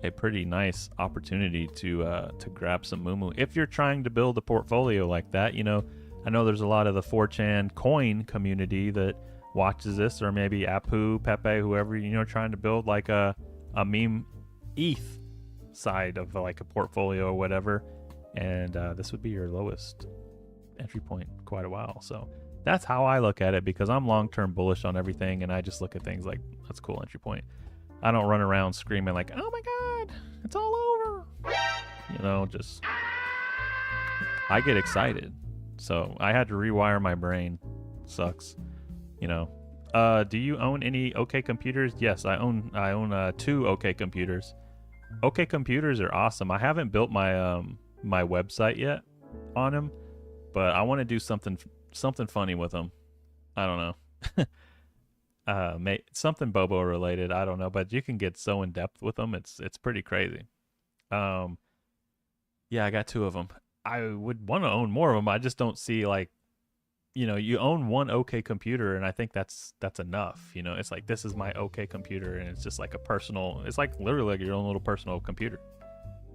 a pretty nice opportunity to grab some Mumu if you're trying to build a portfolio like that. You know, I know there's a lot of the 4chan coin community that watches this, or maybe Apu, Pepe, whoever, you know, trying to build like a meme ETH side of like a portfolio or whatever, and this would be your lowest entry point in quite a while. So that's how I look at it, because I'm long-term bullish on everything, and I just look at things like, that's a cool entry point. I don't run around screaming like, oh my god, it's all over, you know. Just, I get excited, so I had to rewire my brain. Sucks, you know. Do you own any OK computers? Yes, I own 2 OK computers. OK computers are awesome. I haven't built my my website yet on them, but I want to do something funny with them. I don't know. Something Bobo related. I don't know, but you can get so in depth with them. It's pretty crazy. Yeah, I got 2 of them. I would want to own more of them. I just don't see like you know, you own one okay computer, and I think that's enough. You know, it's like, this is my okay computer, and it's just like a personal, it's like literally like your own little personal computer.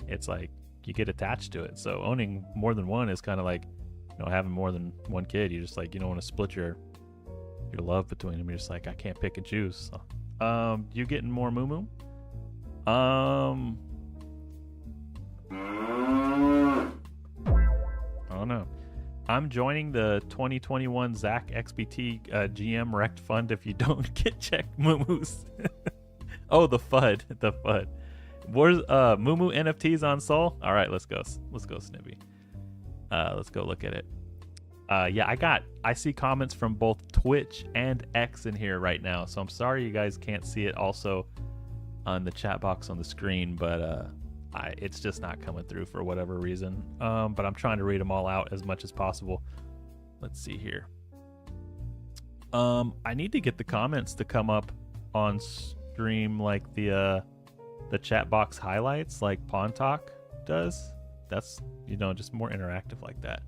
It's like you get attached to it. So owning more than one is kind of like, you know, having more than one kid. You just like, you don't want to split your love between them. You're just like, I can't pick and choose. So, you getting more Mumu? I don't know. I'm joining the 2021 Zach XBT GM Rect Fund if you don't get checked Mumus. Oh, the FUD. The FUD. Where's Mumu NFTs on Sol? All right, let's go. Let's go, Snippy. Let's go look at it. Yeah, I see comments from both Twitch and X in here right now, so I'm sorry you guys can't see it also on the chat box on the screen, but it's just not coming through for whatever reason. But I'm trying to read them all out as much as possible. Let's see here. I need to get the comments to come up on stream like the chat box highlights like Pawn Talk does. That's, you know, just more interactive like that.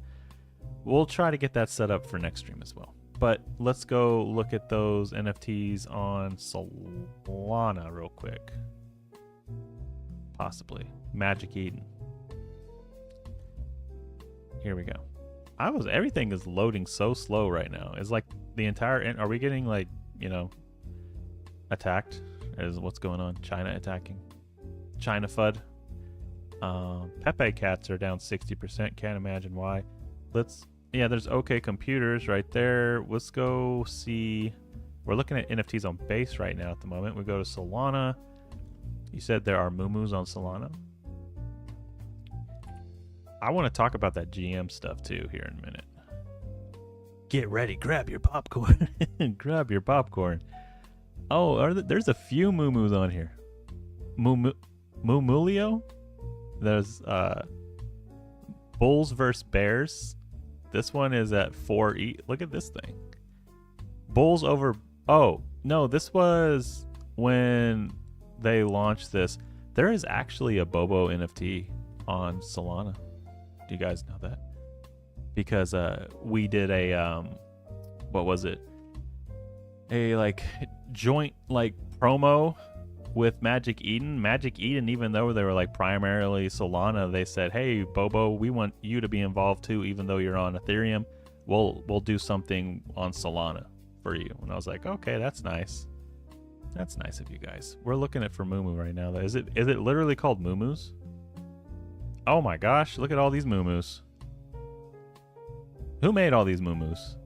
We'll try to get that set up for next stream as well. But let's go look at those NFTs on Solana real quick. Possibly. Magic Eden. Here we go. Everything is loading so slow right now. It's like the entire, are we getting like, you know, attacked? Is what's going on? China attacking. China FUD. Pepe cats are down 60%. Can't imagine why. Yeah, there's OK Computers right there. Let's go see. We're looking at NFTs on Base right now at the moment. We go to Solana. You said there are Mumus on Solana. I want to talk about that GM stuff too here in a minute. Get ready. Grab your popcorn. Grab your popcorn. Oh, there's a few Mumus on here. Mumulio? There's Bulls versus Bears. This one is at 4E. Look at this thing. Bulls over... Oh, no, this was when they launched this. There is actually a Bobo NFT on Solana. Do you guys know that? Because we did a... what was it? A, like, joint, like, promo with Magic Eden. Magic Eden, even though they were like primarily Solana, they said, hey Bobo, we want you to be involved too, even though you're on Ethereum. We'll do something on Solana for you. And I was like, okay, that's nice. That's nice of you guys. We're looking at for Mumu right now though. Is it literally called Mumus? Oh my gosh, look at all these Mumus. Who made all these Mumus?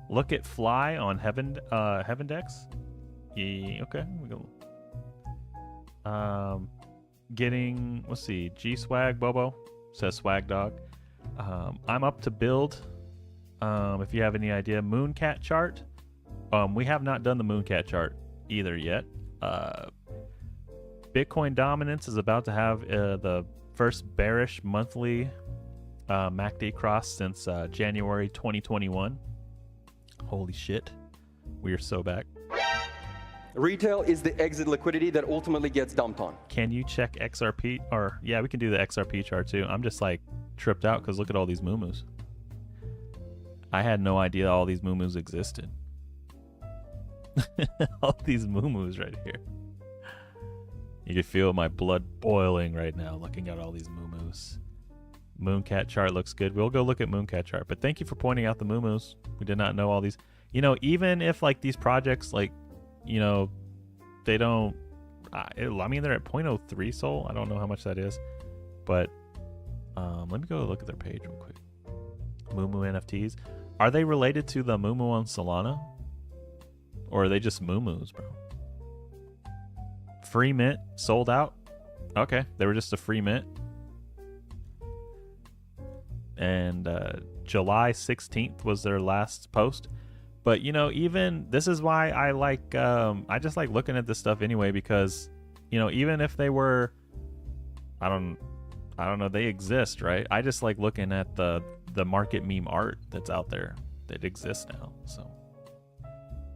Look at Fly on Heavendex. Yeah, okay, we go. Getting, let's see, G Swag Bobo says Swag Dog. I'm up to build. If you have any idea, Mooncat chart. We have not done the Mooncat chart either yet. Bitcoin Dominance is about to have the first bearish monthly MACD cross since January 2021. Holy shit. We are so back. Retail is the exit liquidity that ultimately gets dumped on. Can you check XRP? Or, yeah, we can do the XRP chart too. I'm just like tripped out because look at all these Mumus. I had no idea all these Mumus existed. All these Mumus right here. You can feel my blood boiling right now looking at all these Mumus. Mooncat chart looks good. We'll go look at Mooncat chart. But thank you for pointing out the Mumus. We did not know all these. You know, even if like these projects, like, you know, they don't. I mean, they're at 0.03 Sol. I don't know how much that is, but let me go look at their page real quick. Mumu NFTs. Are they related to the Mumu on Solana, or are they just Mumus, bro? Free mint sold out. Okay, they were just a free mint. And July 16th was their last post. But, you know, even this is why I like, I just like looking at this stuff anyway, because, you know, even if they were, I don't know, they exist, right? I just like looking at the market meme art that's out there that exists now. So,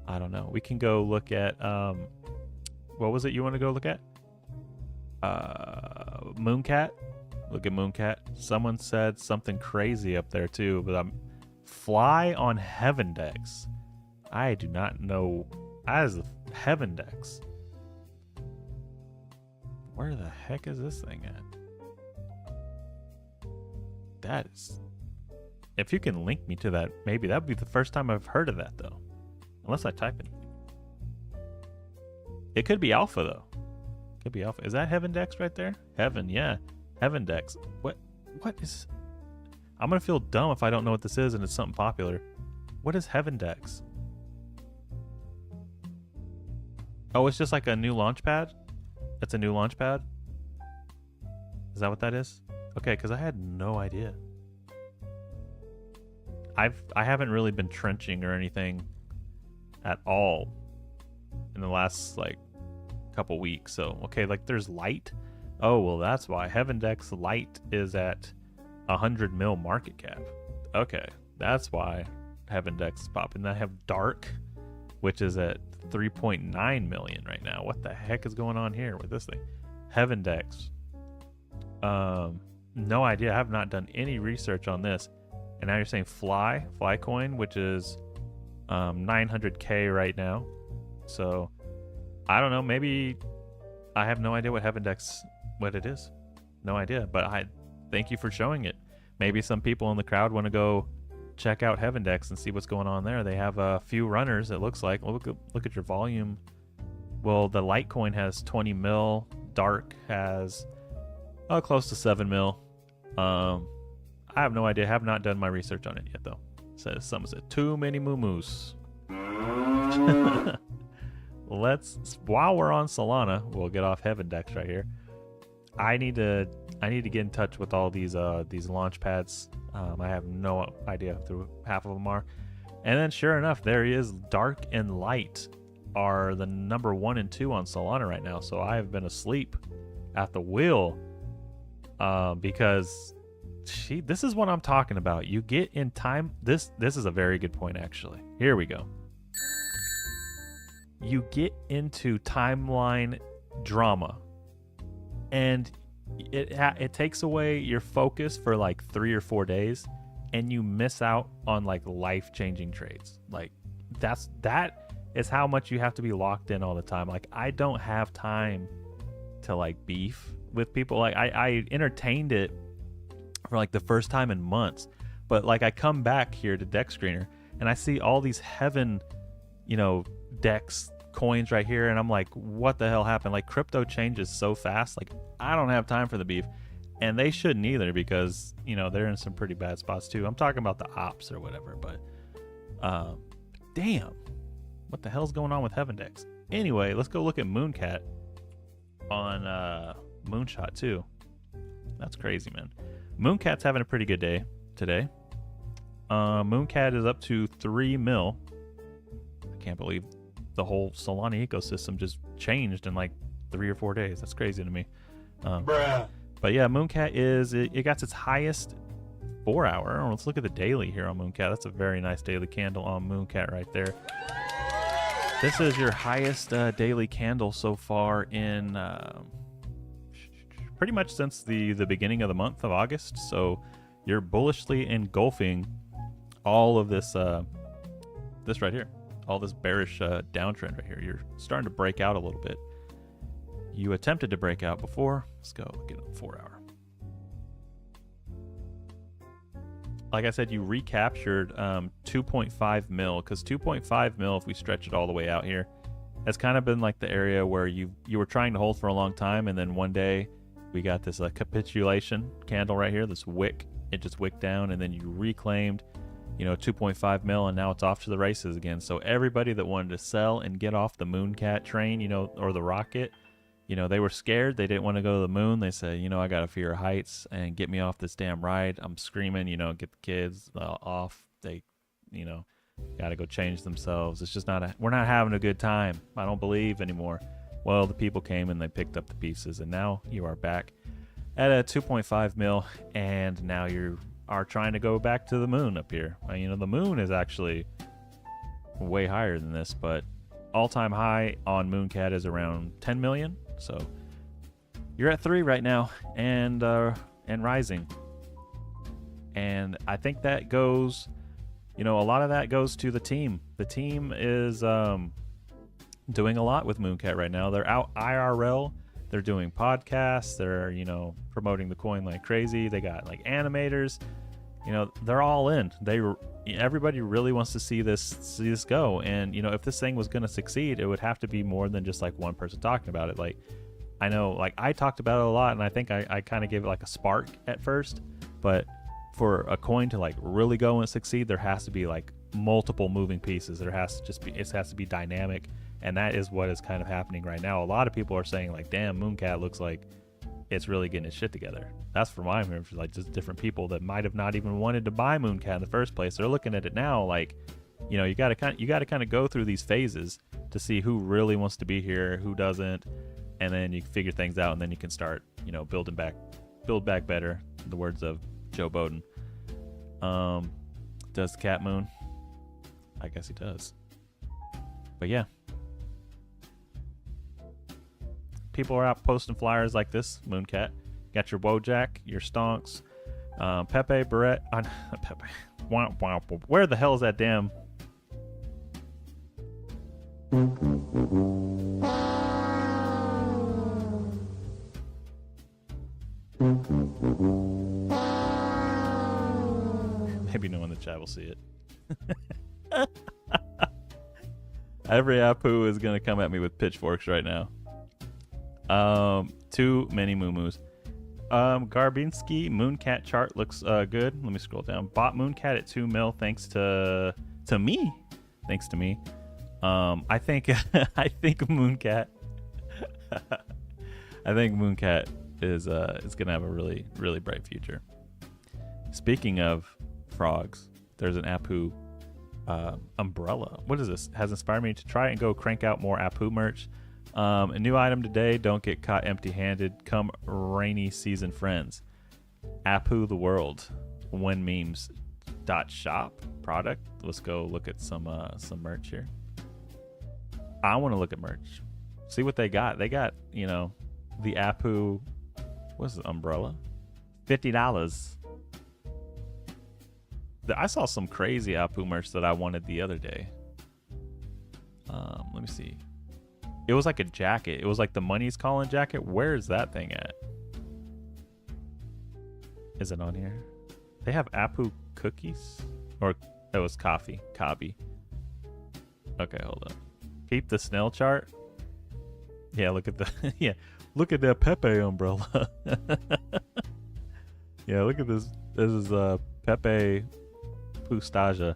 I don't know. We can go look at, what was it you want to go look at? Mooncat. Look at Mooncat. Someone said something crazy up there too, but fly on Heaven Dex. I do not know. That is the Heaven Dex. Where the heck is this thing at? That is. If you can link me to that, maybe that would be the first time I've heard of that though. Unless I type it. It could be alpha though. Could be alpha. Is that Heaven Dex right there? Heaven, yeah. Heaven Dex. What is... I'm gonna feel dumb if I don't know what this is and it's something popular. What is Heaven Dex? Oh, it's just like a new launch pad? It's a new launch pad? Is that what that is? Okay, because I had no idea. I haven't really been trenching or anything at all in the last like couple weeks. So okay, like there's light. Oh well, that's why Heaven Dex light is at 100 mil market cap. Okay, that's why Heaven Dex is popping. I have dark, which is at 3.9 million right now. What the heck is going on here with this thing? Heaven Dex. No idea. I have not done any research on this. And now you're saying Fly coin, which is 900k right now. So I don't know. Maybe I have no idea what Heaven Dex, what it is. No idea. But I thank you for showing it. Maybe some people in the crowd want to go check out Heaven Dex and see what's going on there. They have a few runners. It looks like. Look at your volume. Well, the Litecoin has 20 mil. Dark has close to 7 mil. I have no idea. Have not done my research on it yet, though. Says someone said too many Mumus. While we're on Solana, we'll get off Heaven Dex right here. I need to get in touch with all these launch pads. I have no idea who half of them are. And then sure enough, there he is. Dark and Light are the number 1 and 2 on Solana right now. So I have been asleep at the wheel because this is what I'm talking about. You get in time. This is a very good point, actually. Here we go. You get into timeline drama, and it takes away your focus for like 3 or 4 days, and you miss out on like life-changing trades. Like that is how much you have to be locked in all the time. Like I don't have time to like beef with people. Like I entertained it for like the first time in months, but like I come back here to Dex Screener and I see all these Heaven, Dex coins right here, and I'm like, what the hell happened? Like crypto changes so fast. Like I don't have time for the beef, and they shouldn't either, because they're in some pretty bad spots too. I'm talking about the ops or whatever, but damn, what the hell's going on with Heaven Dex? Anyway, let's go look at Mooncat on Moonshot too. That's crazy, man. Mooncat's having a pretty good day today. Mooncat is up to 3 mil. I can't believe the whole Solana ecosystem just changed in like 3 or 4 days. That's crazy to me. But yeah, Mooncat it got its highest 4 hour. Let's look at the daily here on Mooncat. That's a very nice daily candle on Mooncat right there. This is your highest daily candle so far in pretty much since the beginning of the month of August. So you're bullishly engulfing all of this this right here, all this bearish downtrend right here. You're starting to break out a little bit. You attempted to break out before. Let's go get a 4 hour. Like I said, you recaptured 2.5 mil, because 2.5 mil, if we stretch it all the way out here, has kind of been like the area where you were trying to hold for a long time, and then one day we got this capitulation candle right here, this wick. It just wicked down, and then you reclaimed 2.5 mil, and now it's off to the races again. So everybody that wanted to sell and get off the Mooncat train, or the rocket, they were scared. They didn't want to go to the moon. They said, I got a fear of heights, and get me off this damn ride. I'm screaming, get the kids off. They, got to go change themselves. It's just we're not having a good time. I don't believe anymore. Well, the people came and they picked up the pieces, and now you are back at a 2.5 mil, and now you are trying to go back to the moon up here. The moon is actually way higher than this, but all-time high on Mooncat is around 10 million. So you're at 3 right now, and rising. And I think that goes, a lot of that goes to the team. The team is doing a lot with Mooncat right now. They're out IRL. They're doing podcasts. They're, promoting the coin like crazy. They got like animators. They're all in. Everybody really wants to see this go. And, if this thing was going to succeed, it would have to be more than just like one person talking about it. Like, I know, like I talked about it a lot, and I think I kind of gave it like a spark at first, but for a coin to like really go and succeed, there has to be like multiple moving pieces. It has to be dynamic. And that is what is kind of happening right now. A lot of people are saying like, damn, Mooncat looks like it's really getting its shit together. That's from my memory, like just different people that might have not even wanted to buy Mooncat in the first place. They're looking at it now like, you got to kind of go through these phases to see who really wants to be here, who doesn't, and then you figure things out, and then you can start, build back better. In the words of Joe Biden. Does Cat Moon? I guess he does. But yeah. People are out posting flyers like this, Mooncat. Got your Wojak, your Stonks, Pepe, Barrett. Pepe. Where the hell is that damn? Maybe no one in the chat will see it. Every Apu is gonna come at me with pitchforks right now. Too many Mumus. Garbinski Mooncat chart looks good. Let me scroll down. Bought Mooncat at 2 mil thanks to me. Thanks to me. I think I think Mooncat is gonna have a really, really bright future. Speaking of frogs, there's an Apu umbrella. What is this? Has inspired me to try and go crank out more Apu merch. A new item today. Don't get caught empty-handed. Come rainy season, friends. Apu the world. When memes. .shop product. Let's go look at some merch here. I want to look at merch. See what they got. They got the Apu. What's the umbrella? $50. I saw some crazy Apu merch that I wanted the other day. Let me see. It was like a jacket. It was like the Money's Calling jacket. Where is that thing at? Is it on here? They have Apu cookies? Or it was coffee. Kabi. Okay, hold up. Keep the snail chart. Yeah, look at the yeah. Look at that Pepe umbrella. Yeah, look at this. This is Pepe Pustaja.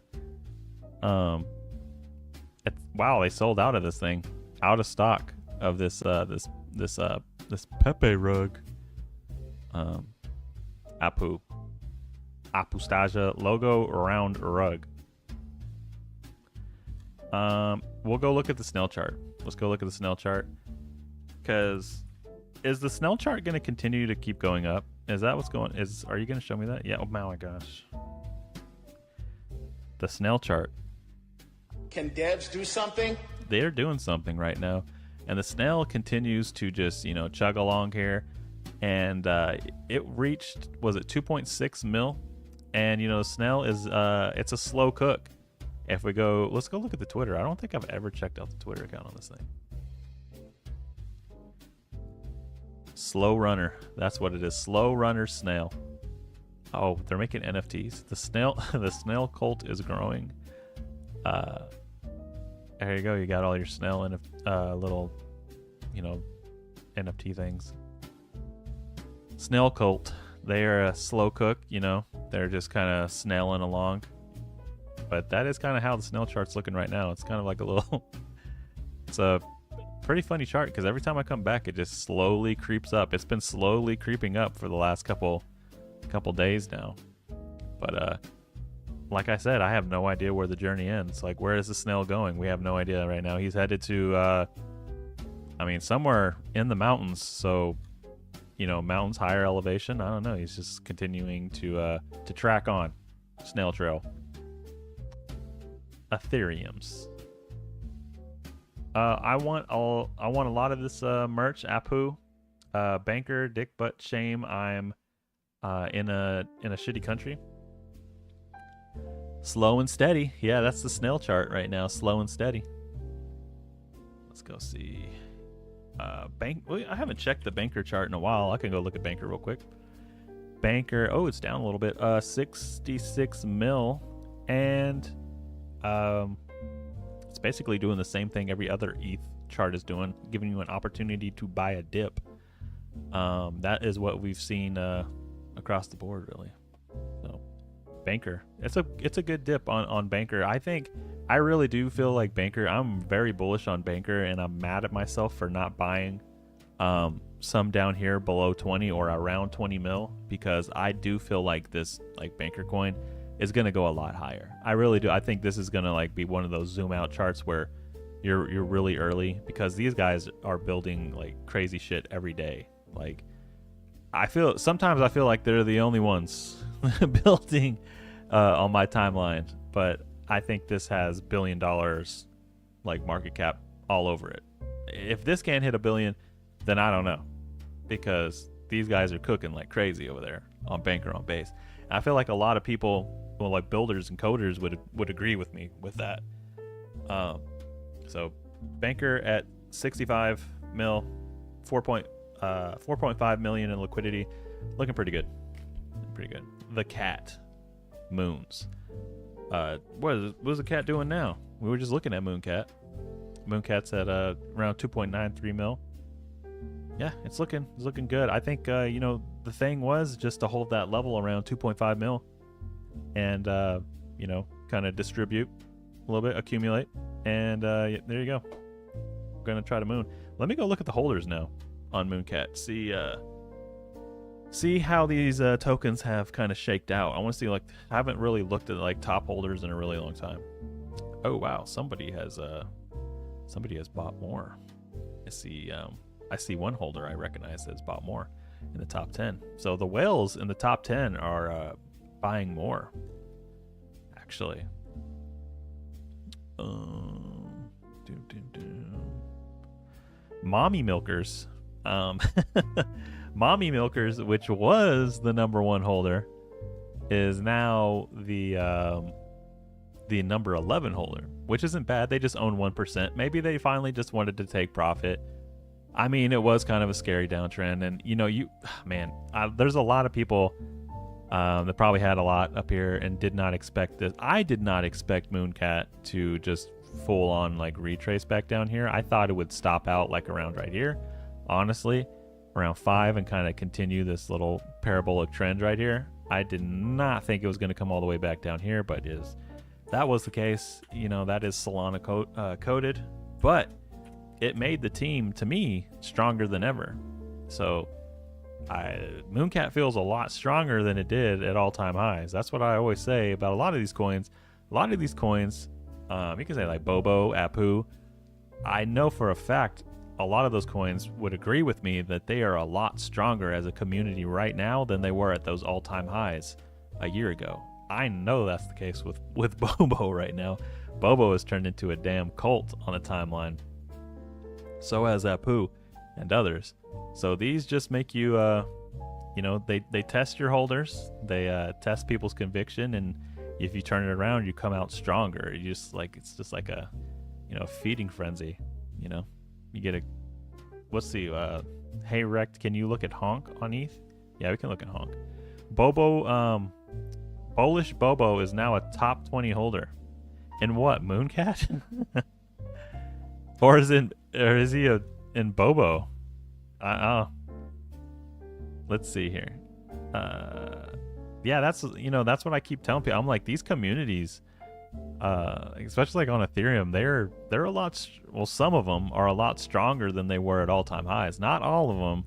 Wow, they sold out of this thing. Out of stock of this Pepe rug. Apustaja logo round rug. We'll go look at the snail chart. Let's go look at the snail chart. Cause is the snail chart gonna continue to keep going up? Is that what's going? Are you gonna show me that? Yeah. Oh my gosh. The snail chart. Can devs do something? They're doing something right now, and the snail continues to just chug along here, and it reached, was it 2.6 mil? And the snail is it's a slow cook. If we go, let's go look at the Twitter. I don't think I've ever checked out the Twitter account on this thing. Slow runner, that's what it is. Slow runner snail. Oh, they're making NFTs. The snail cult is growing. There you go. You got all your snail and little, NFT things. Snail cult. They are a slow cook. They're just kind of snailing along. But that is kind of how the snail chart's looking right now. It's kind of like a little. It's a pretty funny chart because every time I come back, it just slowly creeps up. It's been slowly creeping up for the last couple days now. But like I said, I have no idea where the journey ends. Like, where is the snail going? We have no idea right now. He's headed to, somewhere in the mountains. So, mountains, higher elevation. I don't know. He's just continuing to track on. Snail trail. Ethereums. I want a lot of this merch. Apu, banker, dick butt, shame. I'm in a shitty country. Slow and steady. Yeah, that's the snail chart right now. Slow and steady. Let's go see. Well, I haven't checked the banker chart in a while. I can go look at banker real quick. Banker. Oh, it's down a little bit. 66 mil, and it's basically doing the same thing every other ETH chart is doing, giving you an opportunity to buy a dip. That is what we've seen across the board, really. So, banker. It's a good dip on banker. I really do feel like banker. I'm very bullish on banker, and I'm mad at myself for not buying some down here below 20 or around 20 mil, because I do feel like this like banker coin is going to go a lot higher. I really do. I think this is going to like be one of those zoom out charts where you're really early, because these guys are building like crazy shit every day. Like sometimes I feel like they're the only ones building on my timeline, but I think this has $1 billion like market cap all over it. If this can't hit $1 billion, then I don't know, because these guys are cooking like crazy over there on banker on base. And I feel like a lot of people, well, like builders and coders would agree with me with that. So banker at 65 mil, 4.5 million in liquidity, looking pretty good. Pretty good. The cat, Moons. What is the cat doing now? We were just looking at Mooncat. Mooncat's at around 2.93 mil. Yeah, it's looking good. I think the thing was just to hold that level around 2.5 mil, and kind of distribute a little bit, accumulate, and there you go. We're gonna try to moon. Let me go look at the holders now on Mooncat. See how these tokens have kind of shaked out. I want to see, like, I haven't really looked at like top holders in a really long time. Oh wow, somebody has bought more. I see one holder I recognize that's bought more in the top 10. So the whales in the top 10 are buying more, actually. Mommy milkers. Mommy milkers, which was the number 1 holder, is now the number 11 holder, which isn't bad. They just own 1%. Maybe they finally just wanted to take profit. I mean, it was kind of a scary downtrend, and there's a lot of people that probably had a lot up here and did not expect this. I did not expect Mooncat to just full on like retrace back down here. I thought it would stop out like around right here, honestly, around 5, and kind of continue this little parabolic trend right here. I did not think it was going to come all the way back down here, but that was the case. That is Solana coded, but it made the team, to me, stronger than ever. So Mooncat feels a lot stronger than it did at all-time highs. That's what I always say about a lot of these coins. You can say like Bobo, Apu. I know for a fact a lot of those coins would agree with me that they are a lot stronger as a community right now than they were at those all-time highs a year ago. I know that's the case with Bobo right now. Bobo has turned into a damn cult on the timeline. So has Apu and others. So these just make you, they test your holders. They test people's conviction, and if you turn it around, you come out stronger. It's just like a, feeding frenzy. You get a. Let's see. Hey Rect, can you look at Honk on ETH? Yeah, we can look at Honk. Bobo, Polish Bobo is now a top 20 holder. In what, Mooncat? Or is he in Bobo? Let's see here. Yeah, that's what I keep telling people. I'm like, these communities, especially like on Ethereum, they're a lot. Well, some of them are a lot stronger than they were at all-time highs. Not all of them,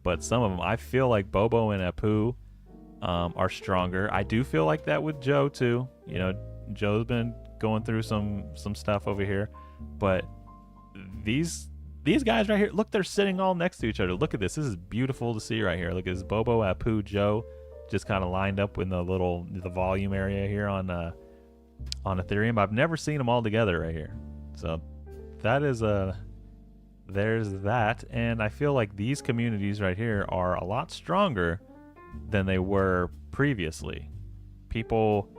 but some of them. I feel like Bobo and Apu are stronger. I do feel like that with Joe too. Joe's been going through some stuff over here, but these guys right here, look, they're sitting all next to each other. Look at this. This is beautiful to see right here. Look at this. Bobo, Apu, Joe, just kind of lined up in the volume area here on Ethereum. I've never seen them all together right here. So that is there's that. And I feel like these communities right here are a lot stronger than they were previously. People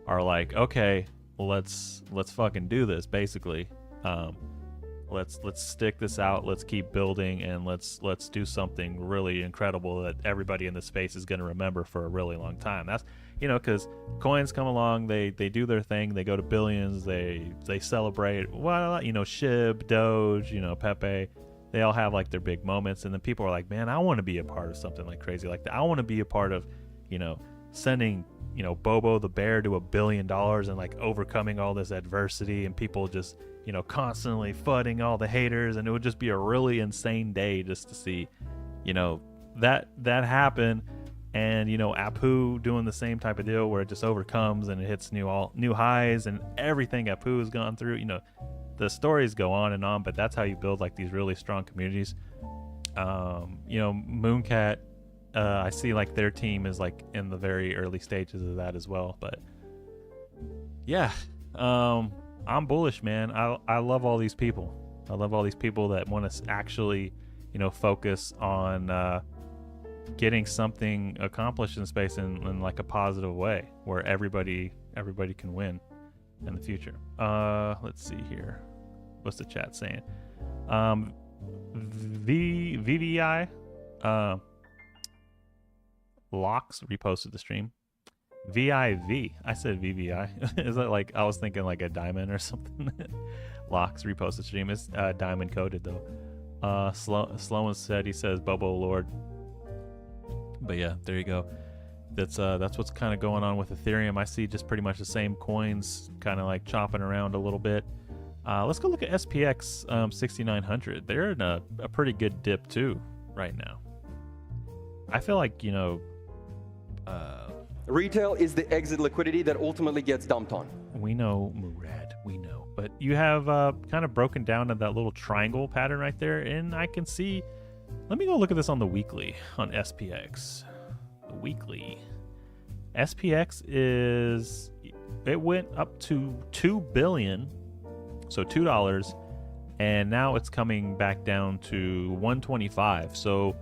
are like, okay, let's fucking do this. Basically, let's stick this out. Let's keep building, and let's do something really incredible that everybody in the space is going to remember for a really long time. That's, you know, because coins come along, they do their thing, they go to billions, they celebrate. Well, you know, SHIB, Doge, you know, Pepe, they all have like their big moments, and then people are like, man, I want to be a part of something like crazy like that. I want to be a part of, you know, sending, you know, Bobo the bear to $1 billion and like overcoming all this adversity, and people just, you know, constantly fudding all the haters, and it would just be a really insane day just to see, you know, that happen. And, you know, Apu doing the same type of deal where it just overcomes and it hits new highs, and everything Apu has gone through. You know, the stories go on and on, but that's how you build like these really strong communities. You know, Mooncat, I see like their team is like in the very early stages of that as well. But yeah, I'm bullish, man. I love all these people. I love all these people that want to actually, you know, focus on getting something accomplished in space in like a positive way where everybody can win in the future. Let's see here. What's the chat saying? VVI Locks reposted the stream. VIV. I said VVI. Is that like, I was thinking like a diamond or something. Locks reposted the stream. It's diamond coded though. Sloan said, he says Bobo Lord. But yeah, there you go. That's what's kind of going on with Ethereum. I see just pretty much the same coins kind of like chopping around a little bit. Let's go look at SPX 6900. They're in a pretty good dip too right now. I feel like, you know, retail is the exit liquidity that ultimately gets dumped on. We know, Murad, we know. But you have kind of broken down to that little triangle pattern right there, and I can see. Let me go look at this on the weekly on SPX. The weekly. SPX is, it went up to 2 billion, so $2, and now it's coming back down to 125. So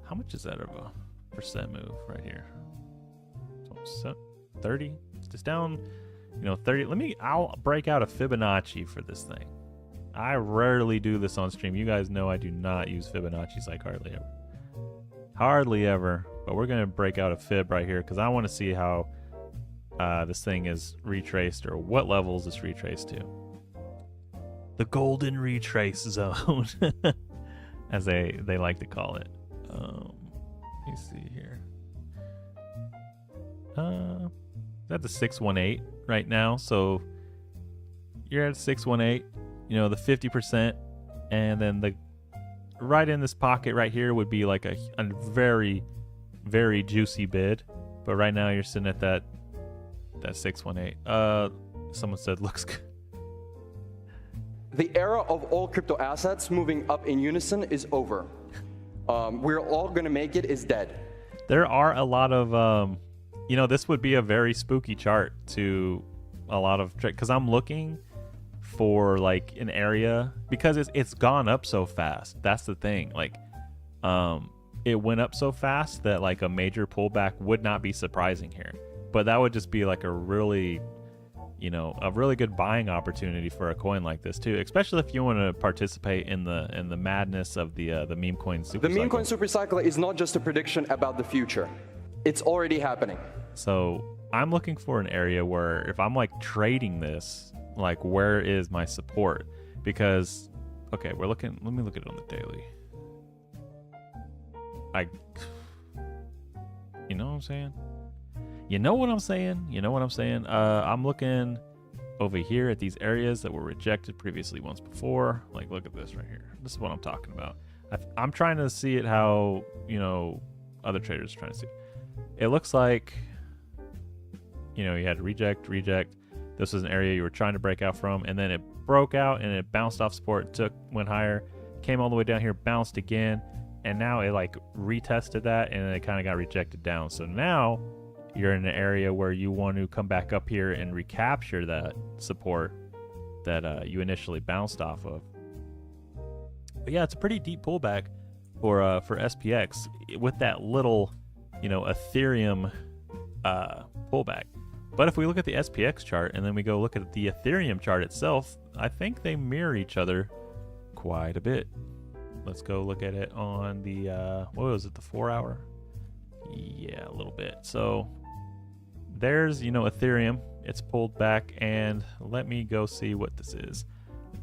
how much is that of a percent move right here? 30. It's just down, you know, 30. I'll break out a Fibonacci for this thing. I rarely do this on stream. You guys know I do not use Fibonacci's like hardly ever. Hardly ever. But we're going to break out a fib right here because I want to see how this thing is retraced, or what levels it's retraced to. The golden retrace zone, as they like to call it. Let me see here. That's the 618 right now. So you're at 618. You know, the 50%, and then the right in this pocket right here would be like a very, very juicy bid. But right now you're sitting at that 618. Someone said looks good. The era of all crypto assets moving up in unison is over. We're all gonna make it is dead. There are a lot of, you know, this would be a very spooky chart to a lot of, because I'm looking for like an area, because it's gone up so fast. That's the thing. Like, it went up so fast that like a major pullback would not be surprising here. But that would just be like a really, you know, a really good buying opportunity for a coin like this too, especially if you want to participate in the madness of the meme coin super cycle. The meme coin super cycle is not just a prediction about the future. It's already happening. So I'm looking for an area where if I'm like trading this, like where is my support? Because, okay, let me look at it on the daily. You know what I'm saying? You know what I'm saying? I'm looking over here at these areas that were rejected previously once before. Like, look at this right here. This is what I'm talking about. I'm trying to see it how, you know, other traders are trying to see it. It looks like, you know, you had reject. This was an area you were trying to break out from, and then it broke out and it bounced off support, went higher, came all the way down here, bounced again, and now it like retested that, and it kind of got rejected down. So now you're in an area where you want to come back up here and recapture that support that you initially bounced off of. But yeah, it's a pretty deep pullback for SPX with that little, you know, Ethereum pullback. But if we look at the SPX chart and then we go look at the Ethereum chart itself, I think they mirror each other quite a bit. Let's go look at it on the, what was it, the 4 hour? Yeah, a little bit. So there's, you know, Ethereum. It's pulled back, and let me go see what this is.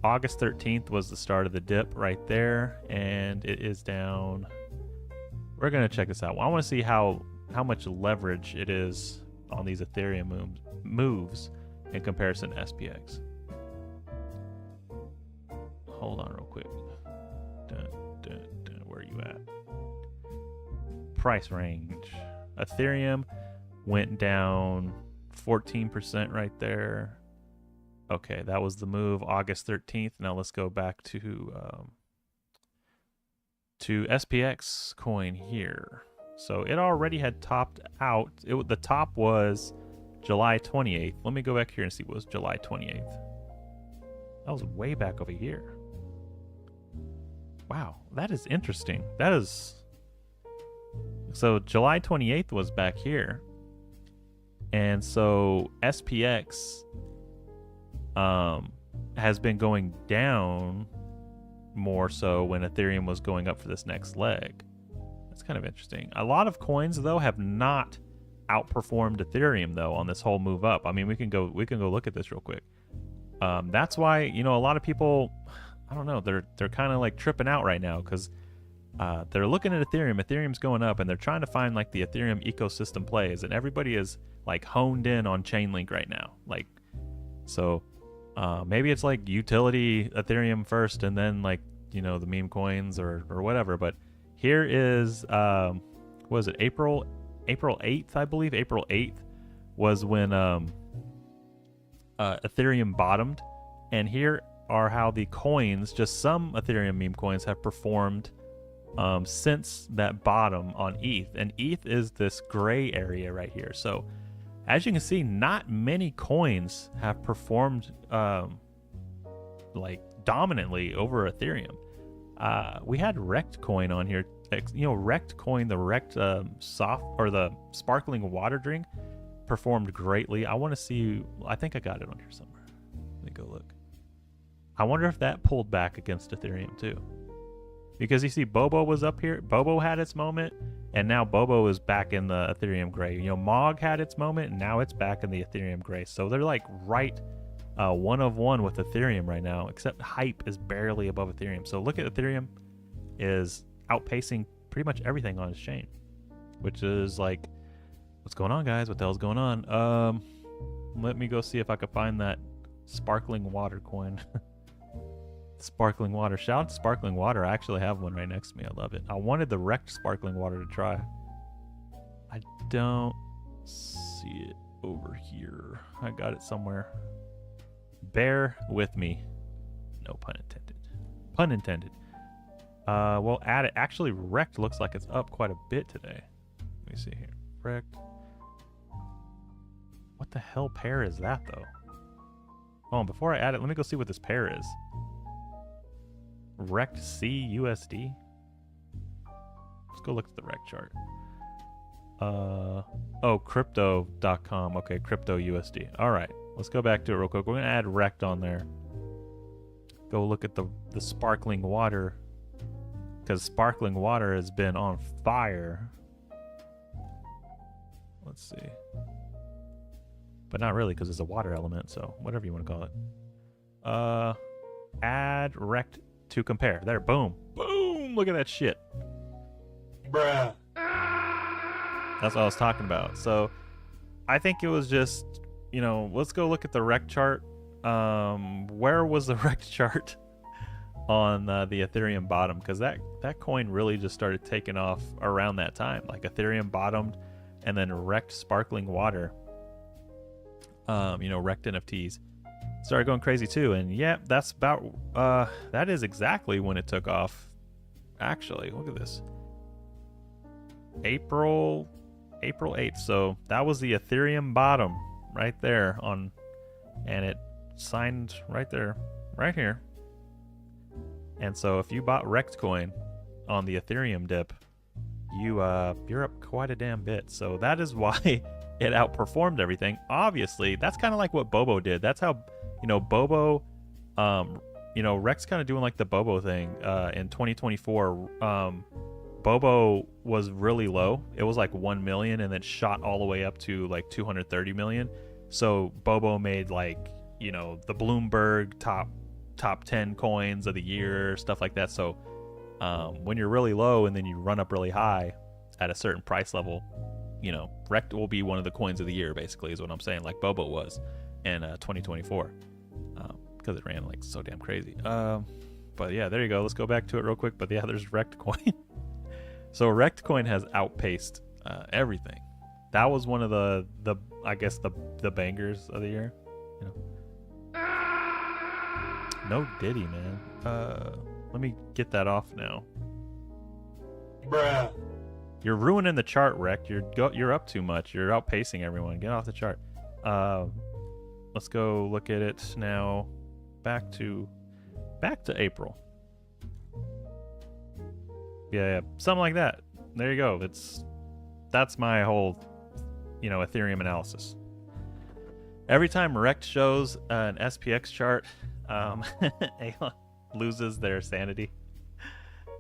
August 13th was the start of the dip right there, and it is down. We're going to check this out. I want to see how much leverage it is on these Ethereum moves in comparison to SPX. Hold on real quick. Where are you at? Price range. Ethereum went down 14% right there. Okay, that was the move August 13th. Now let's go back to SPX coin here. So it already had topped out. The top was July 28th. Let me go back here and see what was July 28th. That was way back over here. Wow, that is interesting. That is... So July 28th was back here. And so SPX has been going down more so when Ethereum was going up for this next leg. That's kind of interesting. A lot of coins though have not outperformed Ethereum though on this whole move up. I mean, we can go look at this real quick. That's why, you know, a lot of people, I don't know, they're kind of like tripping out right now because they're looking at Ethereum. Ethereum's going up, and they're trying to find like the Ethereum ecosystem plays, and everybody is like honed in on Chainlink right now. Like, so maybe it's like utility Ethereum first, and then like, you know, the meme coins or whatever. But here is what was it, April 8th, I believe. April 8th was when Ethereum bottomed, and here are how the coins, just some Ethereum meme coins, have performed since that bottom on ETH. And ETH is this gray area right here. So as you can see, not many coins have performed like dominantly over Ethereum. We had Rect coin on here. You know, Rect coin, the Rect soft or the sparkling water drink, performed greatly. I want to see. I think I got it on here somewhere. Let me go look. I wonder if that pulled back against Ethereum too. Because you see, Bobo was up here. Bobo had its moment, and now Bobo is back in the Ethereum gray. You know, Mog had its moment, and now it's back in the Ethereum gray. So they're like right one of one with Ethereum right now, except Hype is barely above Ethereum. So look at Ethereum is outpacing pretty much everything on its chain, which is like, what's going on, guys? What the hell's going on? Let me go see if I can find that sparkling water coin. Sparkling water. Shout out to sparkling water. I actually have one right next to me. I love it. I wanted the Rect sparkling water to try. I don't see it over here. I got it somewhere. Bear with me. No pun intended. Pun intended. We'll add it. Actually, Rect looks like it's up quite a bit today. Let me see here. Rect. What the hell pair is that, though? Oh, before I add it, let me go see what this pair is. Rect C USD. Let's go look at the Rect chart. Oh, crypto.com. Okay, crypto USD. All right, let's go back to it real quick. We're gonna add Rect on there. Go look at the sparkling water, because sparkling water has been on fire. Let's see, but not really, because it's a water element. So whatever you want to call it. Add Rect to compare. There, boom. Boom! Look at that shit. Bruh. That's what I was talking about. So I think it was just, you know, let's go look at the Rect chart. Where was the Rect chart on the Ethereum bottom? Because that coin really just started taking off around that time. Like Ethereum bottomed, and then Rect sparkling water, you know, Rect NFTs started going crazy too. And yeah, that's about that is exactly when it took off. Actually, look at this. April 8th. So that was the Ethereum bottom right there on, and it signed right there, right here. And so if you bought Rect coin on the Ethereum dip, you're up quite a damn bit. So that is why it outperformed everything. Obviously, that's kind of like what Bobo did. That's how, Bobo, Rex kind of doing like the Bobo thing in 2024. Bobo was really low. It was like 1 million and then shot all the way up to like 230 million. So Bobo made like, the Bloomberg top 10 coins of the year, stuff like that. So when you're really low and then you run up really high at a certain price level, Rect will be one of the coins of the year, basically, is what I'm saying, like Bobo was in 2024, because it ran like so damn crazy. But yeah, there you go. Let's go back to it real quick. But yeah, there's Rect coin. So Rect coin has outpaced everything. That was one of the I guess the bangers of the year. No Diddy, man. Let me get that off now. Bruh. You're ruining the chart, Rect. You're up too much. You're outpacing everyone. Get off the chart. Let's go look at it now. Back to April. Yeah, something like that. There you go. That's my whole, Ethereum analysis. Every time Rect shows an SPX chart, Aeon loses their sanity.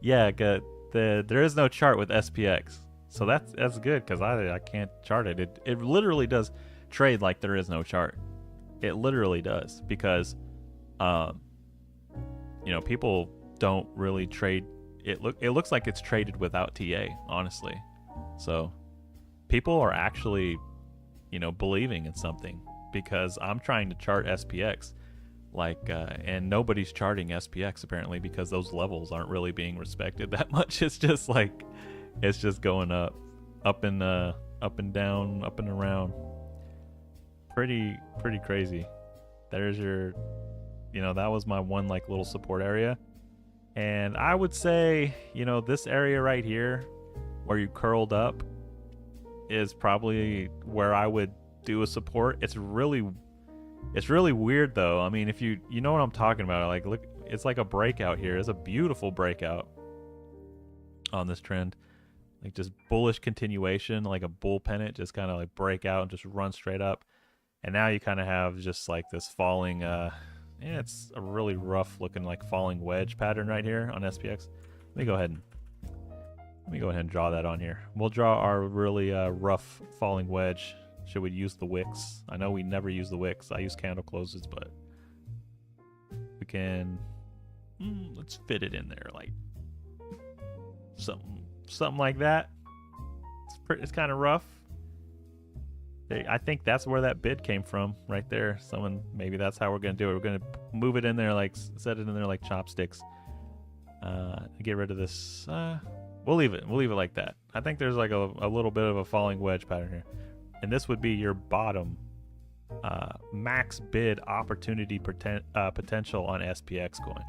Yeah, good. There is no chart with SPX, so that's good because I can't chart it. It literally does trade like there is no chart. It literally does because, people don't really trade. It looks like it's traded without TA, honestly. So people are actually, believing in something because I'm trying to chart SPX. And nobody's charting SPX apparently because those levels aren't really being respected that much. It's just like, it's just going up and down, up and around. Pretty crazy. There's your, that was my one like little support area. And I would say, this area right here where you curled up is probably where I would do a support. It's really weird though. I mean, if you know what I'm talking about, like look, it's like a breakout here. It's a beautiful breakout on this trend. Like just bullish continuation, like a bull pennant, just kind of like break out and just run straight up. And now you kind of have just like this falling, it's a really rough looking like falling wedge pattern right here on SPX. Let me go ahead and draw that on here. We'll draw our really rough falling wedge. Should we use the wicks? I know we never use the wicks. I use candle closes, but we can. Let's fit it in there, like something like that. It's kind of rough. I think that's where that bid came from, right there. Maybe that's how we're gonna do it. We're gonna move it in there, like set it in there like chopsticks. Get rid of this. We'll leave it. We'll leave it like that. I think there's like a little bit of a falling wedge pattern here. And this would be your bottom max bid opportunity potential on SPX coin.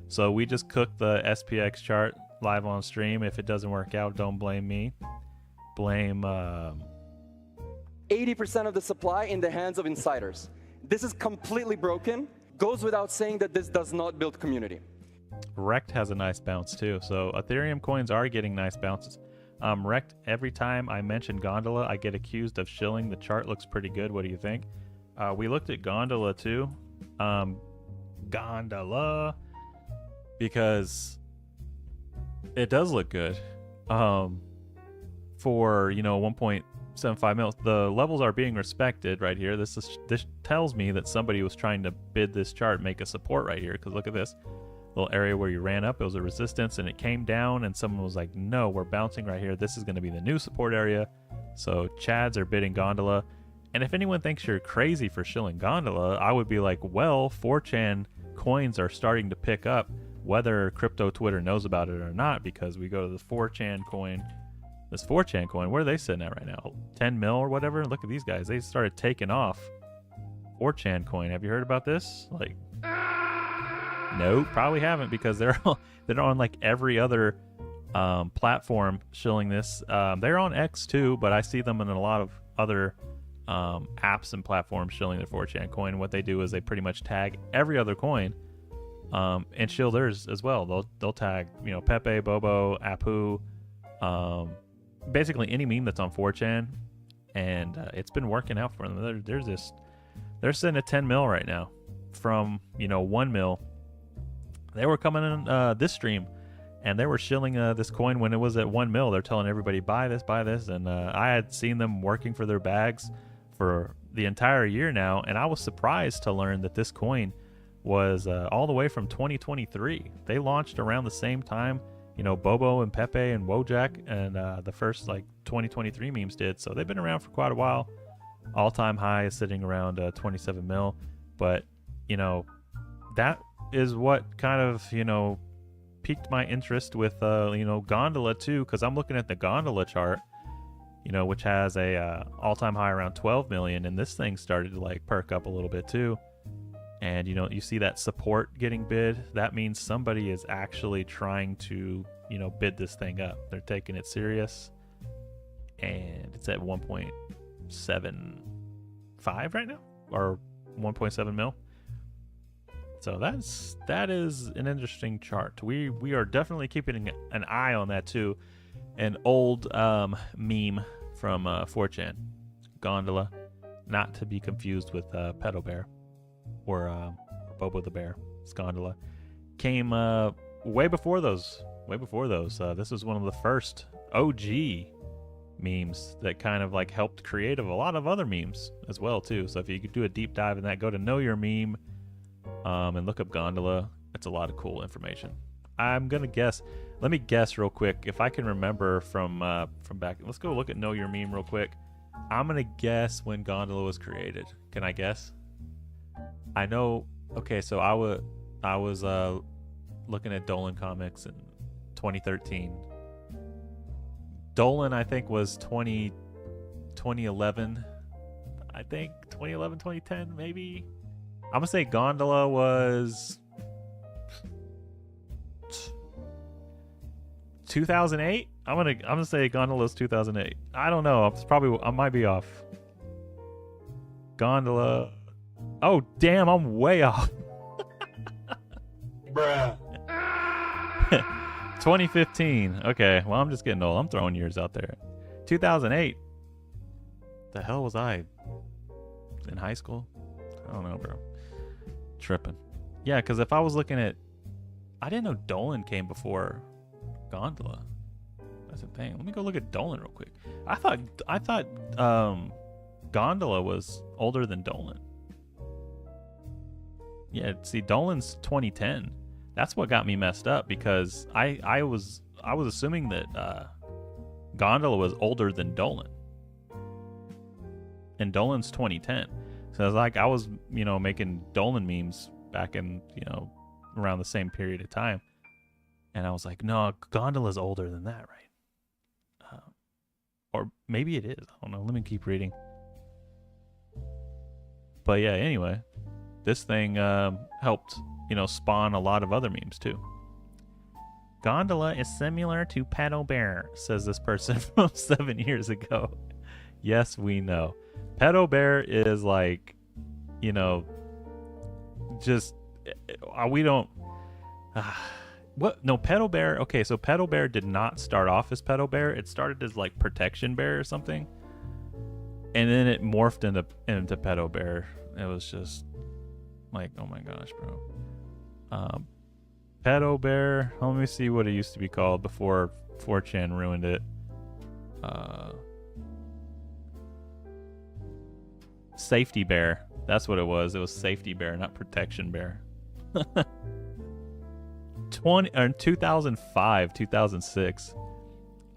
So we just cooked the SPX chart live on stream. If it doesn't work out, don't blame me. Blame 80% of the supply in the hands of insiders. This is completely broken. Goes without saying that this does not build community. Rect has a nice bounce too. So Ethereum coins are getting nice bounces. Rect, every time I mention Gondola, I get accused of shilling. The chart looks pretty good. What do you think? We looked at Gondola too. Gondola, because it does look good. For 1.75 mils, the levels are being respected right here. This tells me that somebody was trying to bid this chart make a support right here. Because look at this little area where you ran up, it was a resistance and it came down and someone was like, no, we're bouncing right here, this is going to be the new support area. So Chads are bidding Gondola, and if anyone thinks you're crazy for shilling Gondola, I would be like, well, 4chan coins are starting to pick up, whether crypto Twitter knows about it or not, because we go to the 4chan coin, this 4chan coin, where are they sitting at right now? 10 mil or whatever. Look at these guys, they started taking off. 4chan coin, have you heard about this? Like, no, probably haven't, because they're on like every other platform shilling this. They're on X too, but I see them in a lot of other apps and platforms shilling their 4chan coin. What they do is they pretty much tag every other coin and shill theirs as well. They'll tag Pepe, Bobo, Apu, basically any meme that's on 4chan, and it's been working out for them. They're sitting at 10 mil right now from 1 mil. They were coming in this stream, and they were shilling this coin when it was at 1 mil. They're telling everybody buy this, and I had seen them working for their bags for the entire year now, and I was surprised to learn that this coin was all the way from 2023. They launched around the same time, Bobo and Pepe and Wojak and the first 2023 memes did. So they've been around for quite a while. All-time high is sitting around 27 mil, but that is what kind of piqued my interest with Gondola too, because I'm looking at the Gondola chart, which has a all-time high around 12 million, and this thing started to perk up a little bit too. And you see that support getting bid. That means somebody is actually trying to bid this thing up. They're taking it serious, and it's at 1.75 right now, or 1.7 mil. So that is an interesting chart. We are definitely keeping an eye on that too. An old meme from 4chan, Gondola, not to be confused with Pedo Bear or Bobo the Bear. It's Gondola. Came way before those. This was one of the first OG memes that kind of helped create a lot of other memes as well too. So if you could do a deep dive in that, go to Know Your Meme and look up Gondola. It's a lot of cool information. I'm gonna guess. Let me guess real quick if I can remember from back. Let's go look at Know Your Meme real quick. I'm gonna guess when Gondola was created. Can I guess? I know. Okay, so I was looking at Dolan comics in 2013. Dolan, I think, was 2011. I think 2011, 2010, maybe. I'm gonna say Gondola was 2008. I'm gonna say Gondola's 2008. I don't know. I might be off. Gondola. Oh damn! I'm way off. Bruh. 2015. Okay. Well, I'm just getting old. I'm throwing years out there. 2008. The hell was I? In high school? I don't know, bro. Tripping. Yeah, because if I was looking at, I didn't know Dolan came before Gondola. That's the thing. Let me go look at Dolan real quick. I thought Gondola was older than Dolan. Yeah, see, Dolan's 2010. That's what got me messed up, because I was assuming that Gondola was older than Dolan, and Dolan's 2010. So I was making Dolan memes back in around the same period of time, and I was like, no, Gondola's older than that, right? Or maybe it is. I don't know. Let me keep reading. But yeah, anyway, this thing helped spawn a lot of other memes too. Gondola is similar to Pedo Bear, says this person from 7 years ago. Yes, we know. Pedo Bear is just we don't. What? No, Pedo Bear. Okay, so Pedo Bear did not start off as Pedo Bear. It started as Protection Bear or something, and then it morphed into Pedo Bear. It was just oh my gosh, bro. Pedo Bear. Let me see what it used to be called before 4chan ruined it. Safety Bear. That's what it was. It was Safety Bear, not Protection Bear. 2005, 2006.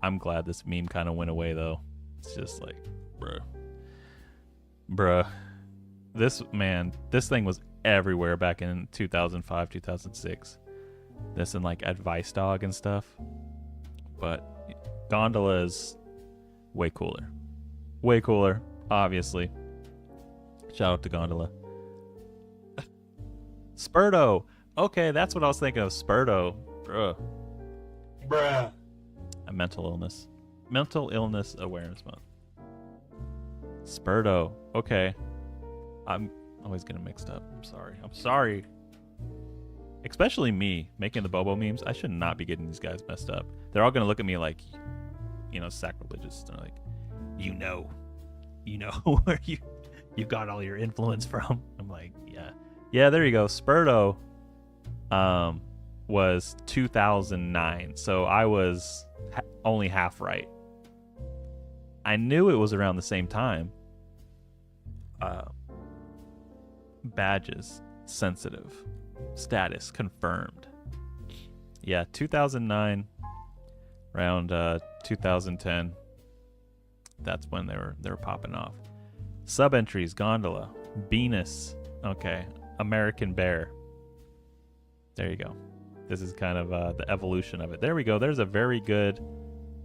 I'm glad this meme kind of went away though. It's just bruh. This thing was everywhere back in 2005, 2006. This and Advice Dog and stuff. But Gondola is way cooler. Way cooler, obviously. Shout out to Gondola. Spurto. Okay, that's what I was thinking of. Spurto. Bruh. A mental illness. Mental Illness Awareness Month. Spurto. Okay. I'm always getting mixed up. I'm sorry. Especially me making the Bobo memes. I should not be getting these guys messed up. They're all gonna look at me sacrilegious. They're you know, where you got all your influence from. I'm like, yeah, there you go. Spurto was 2009, so I was only half right. I knew it was around the same time. Badges sensitive, status confirmed. Yeah, 2009, around 2010. That's when they were popping off. Sub entries: Gondola, Venus. Okay, American Bear. There you go. This is kind of the evolution of it. There we go. There's a very good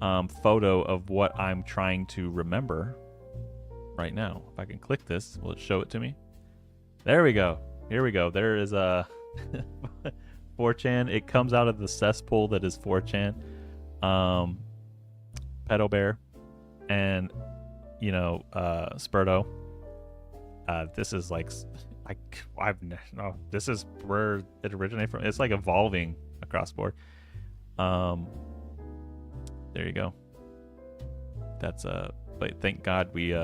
photo of what I'm trying to remember right now. If I can click this, will it show it to me? There we go. Here we go. There is a 4chan. It comes out of the cesspool that is 4chan. Pedo Bear and Spurto. This is like this is where it originated from. It's like evolving across board. There you go. That's but thank God we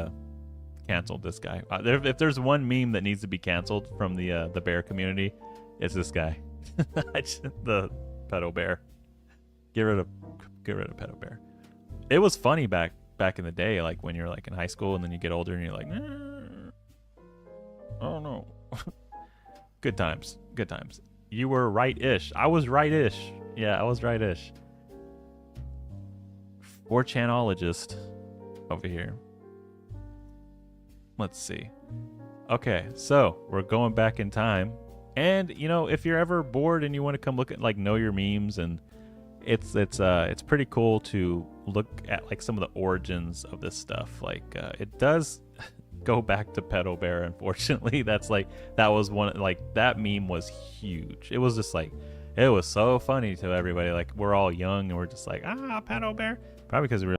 canceled this guy. If there's one meme that needs to be canceled from the bear community, it's this guy. The Pedo Bear. Get rid of Pedo Bear. It was funny back in the day, like when you're like in high school and then you get older and you're like, oh no. Good times. You were right-ish. I was right-ish. Yeah, I was right-ish. 4chanologist over here. Let's see. Okay, so we're going back in time. And, if you're ever bored and you want to come look at, like, know your memes, and it's pretty cool to look at, like, some of the origins of this stuff. Like, it does go back to Pedo Bear, unfortunately. That was one, like, that meme was huge. It was just like, it was so funny to everybody. Like, we're all young and we're just like, Pedo Bear. Probably because we were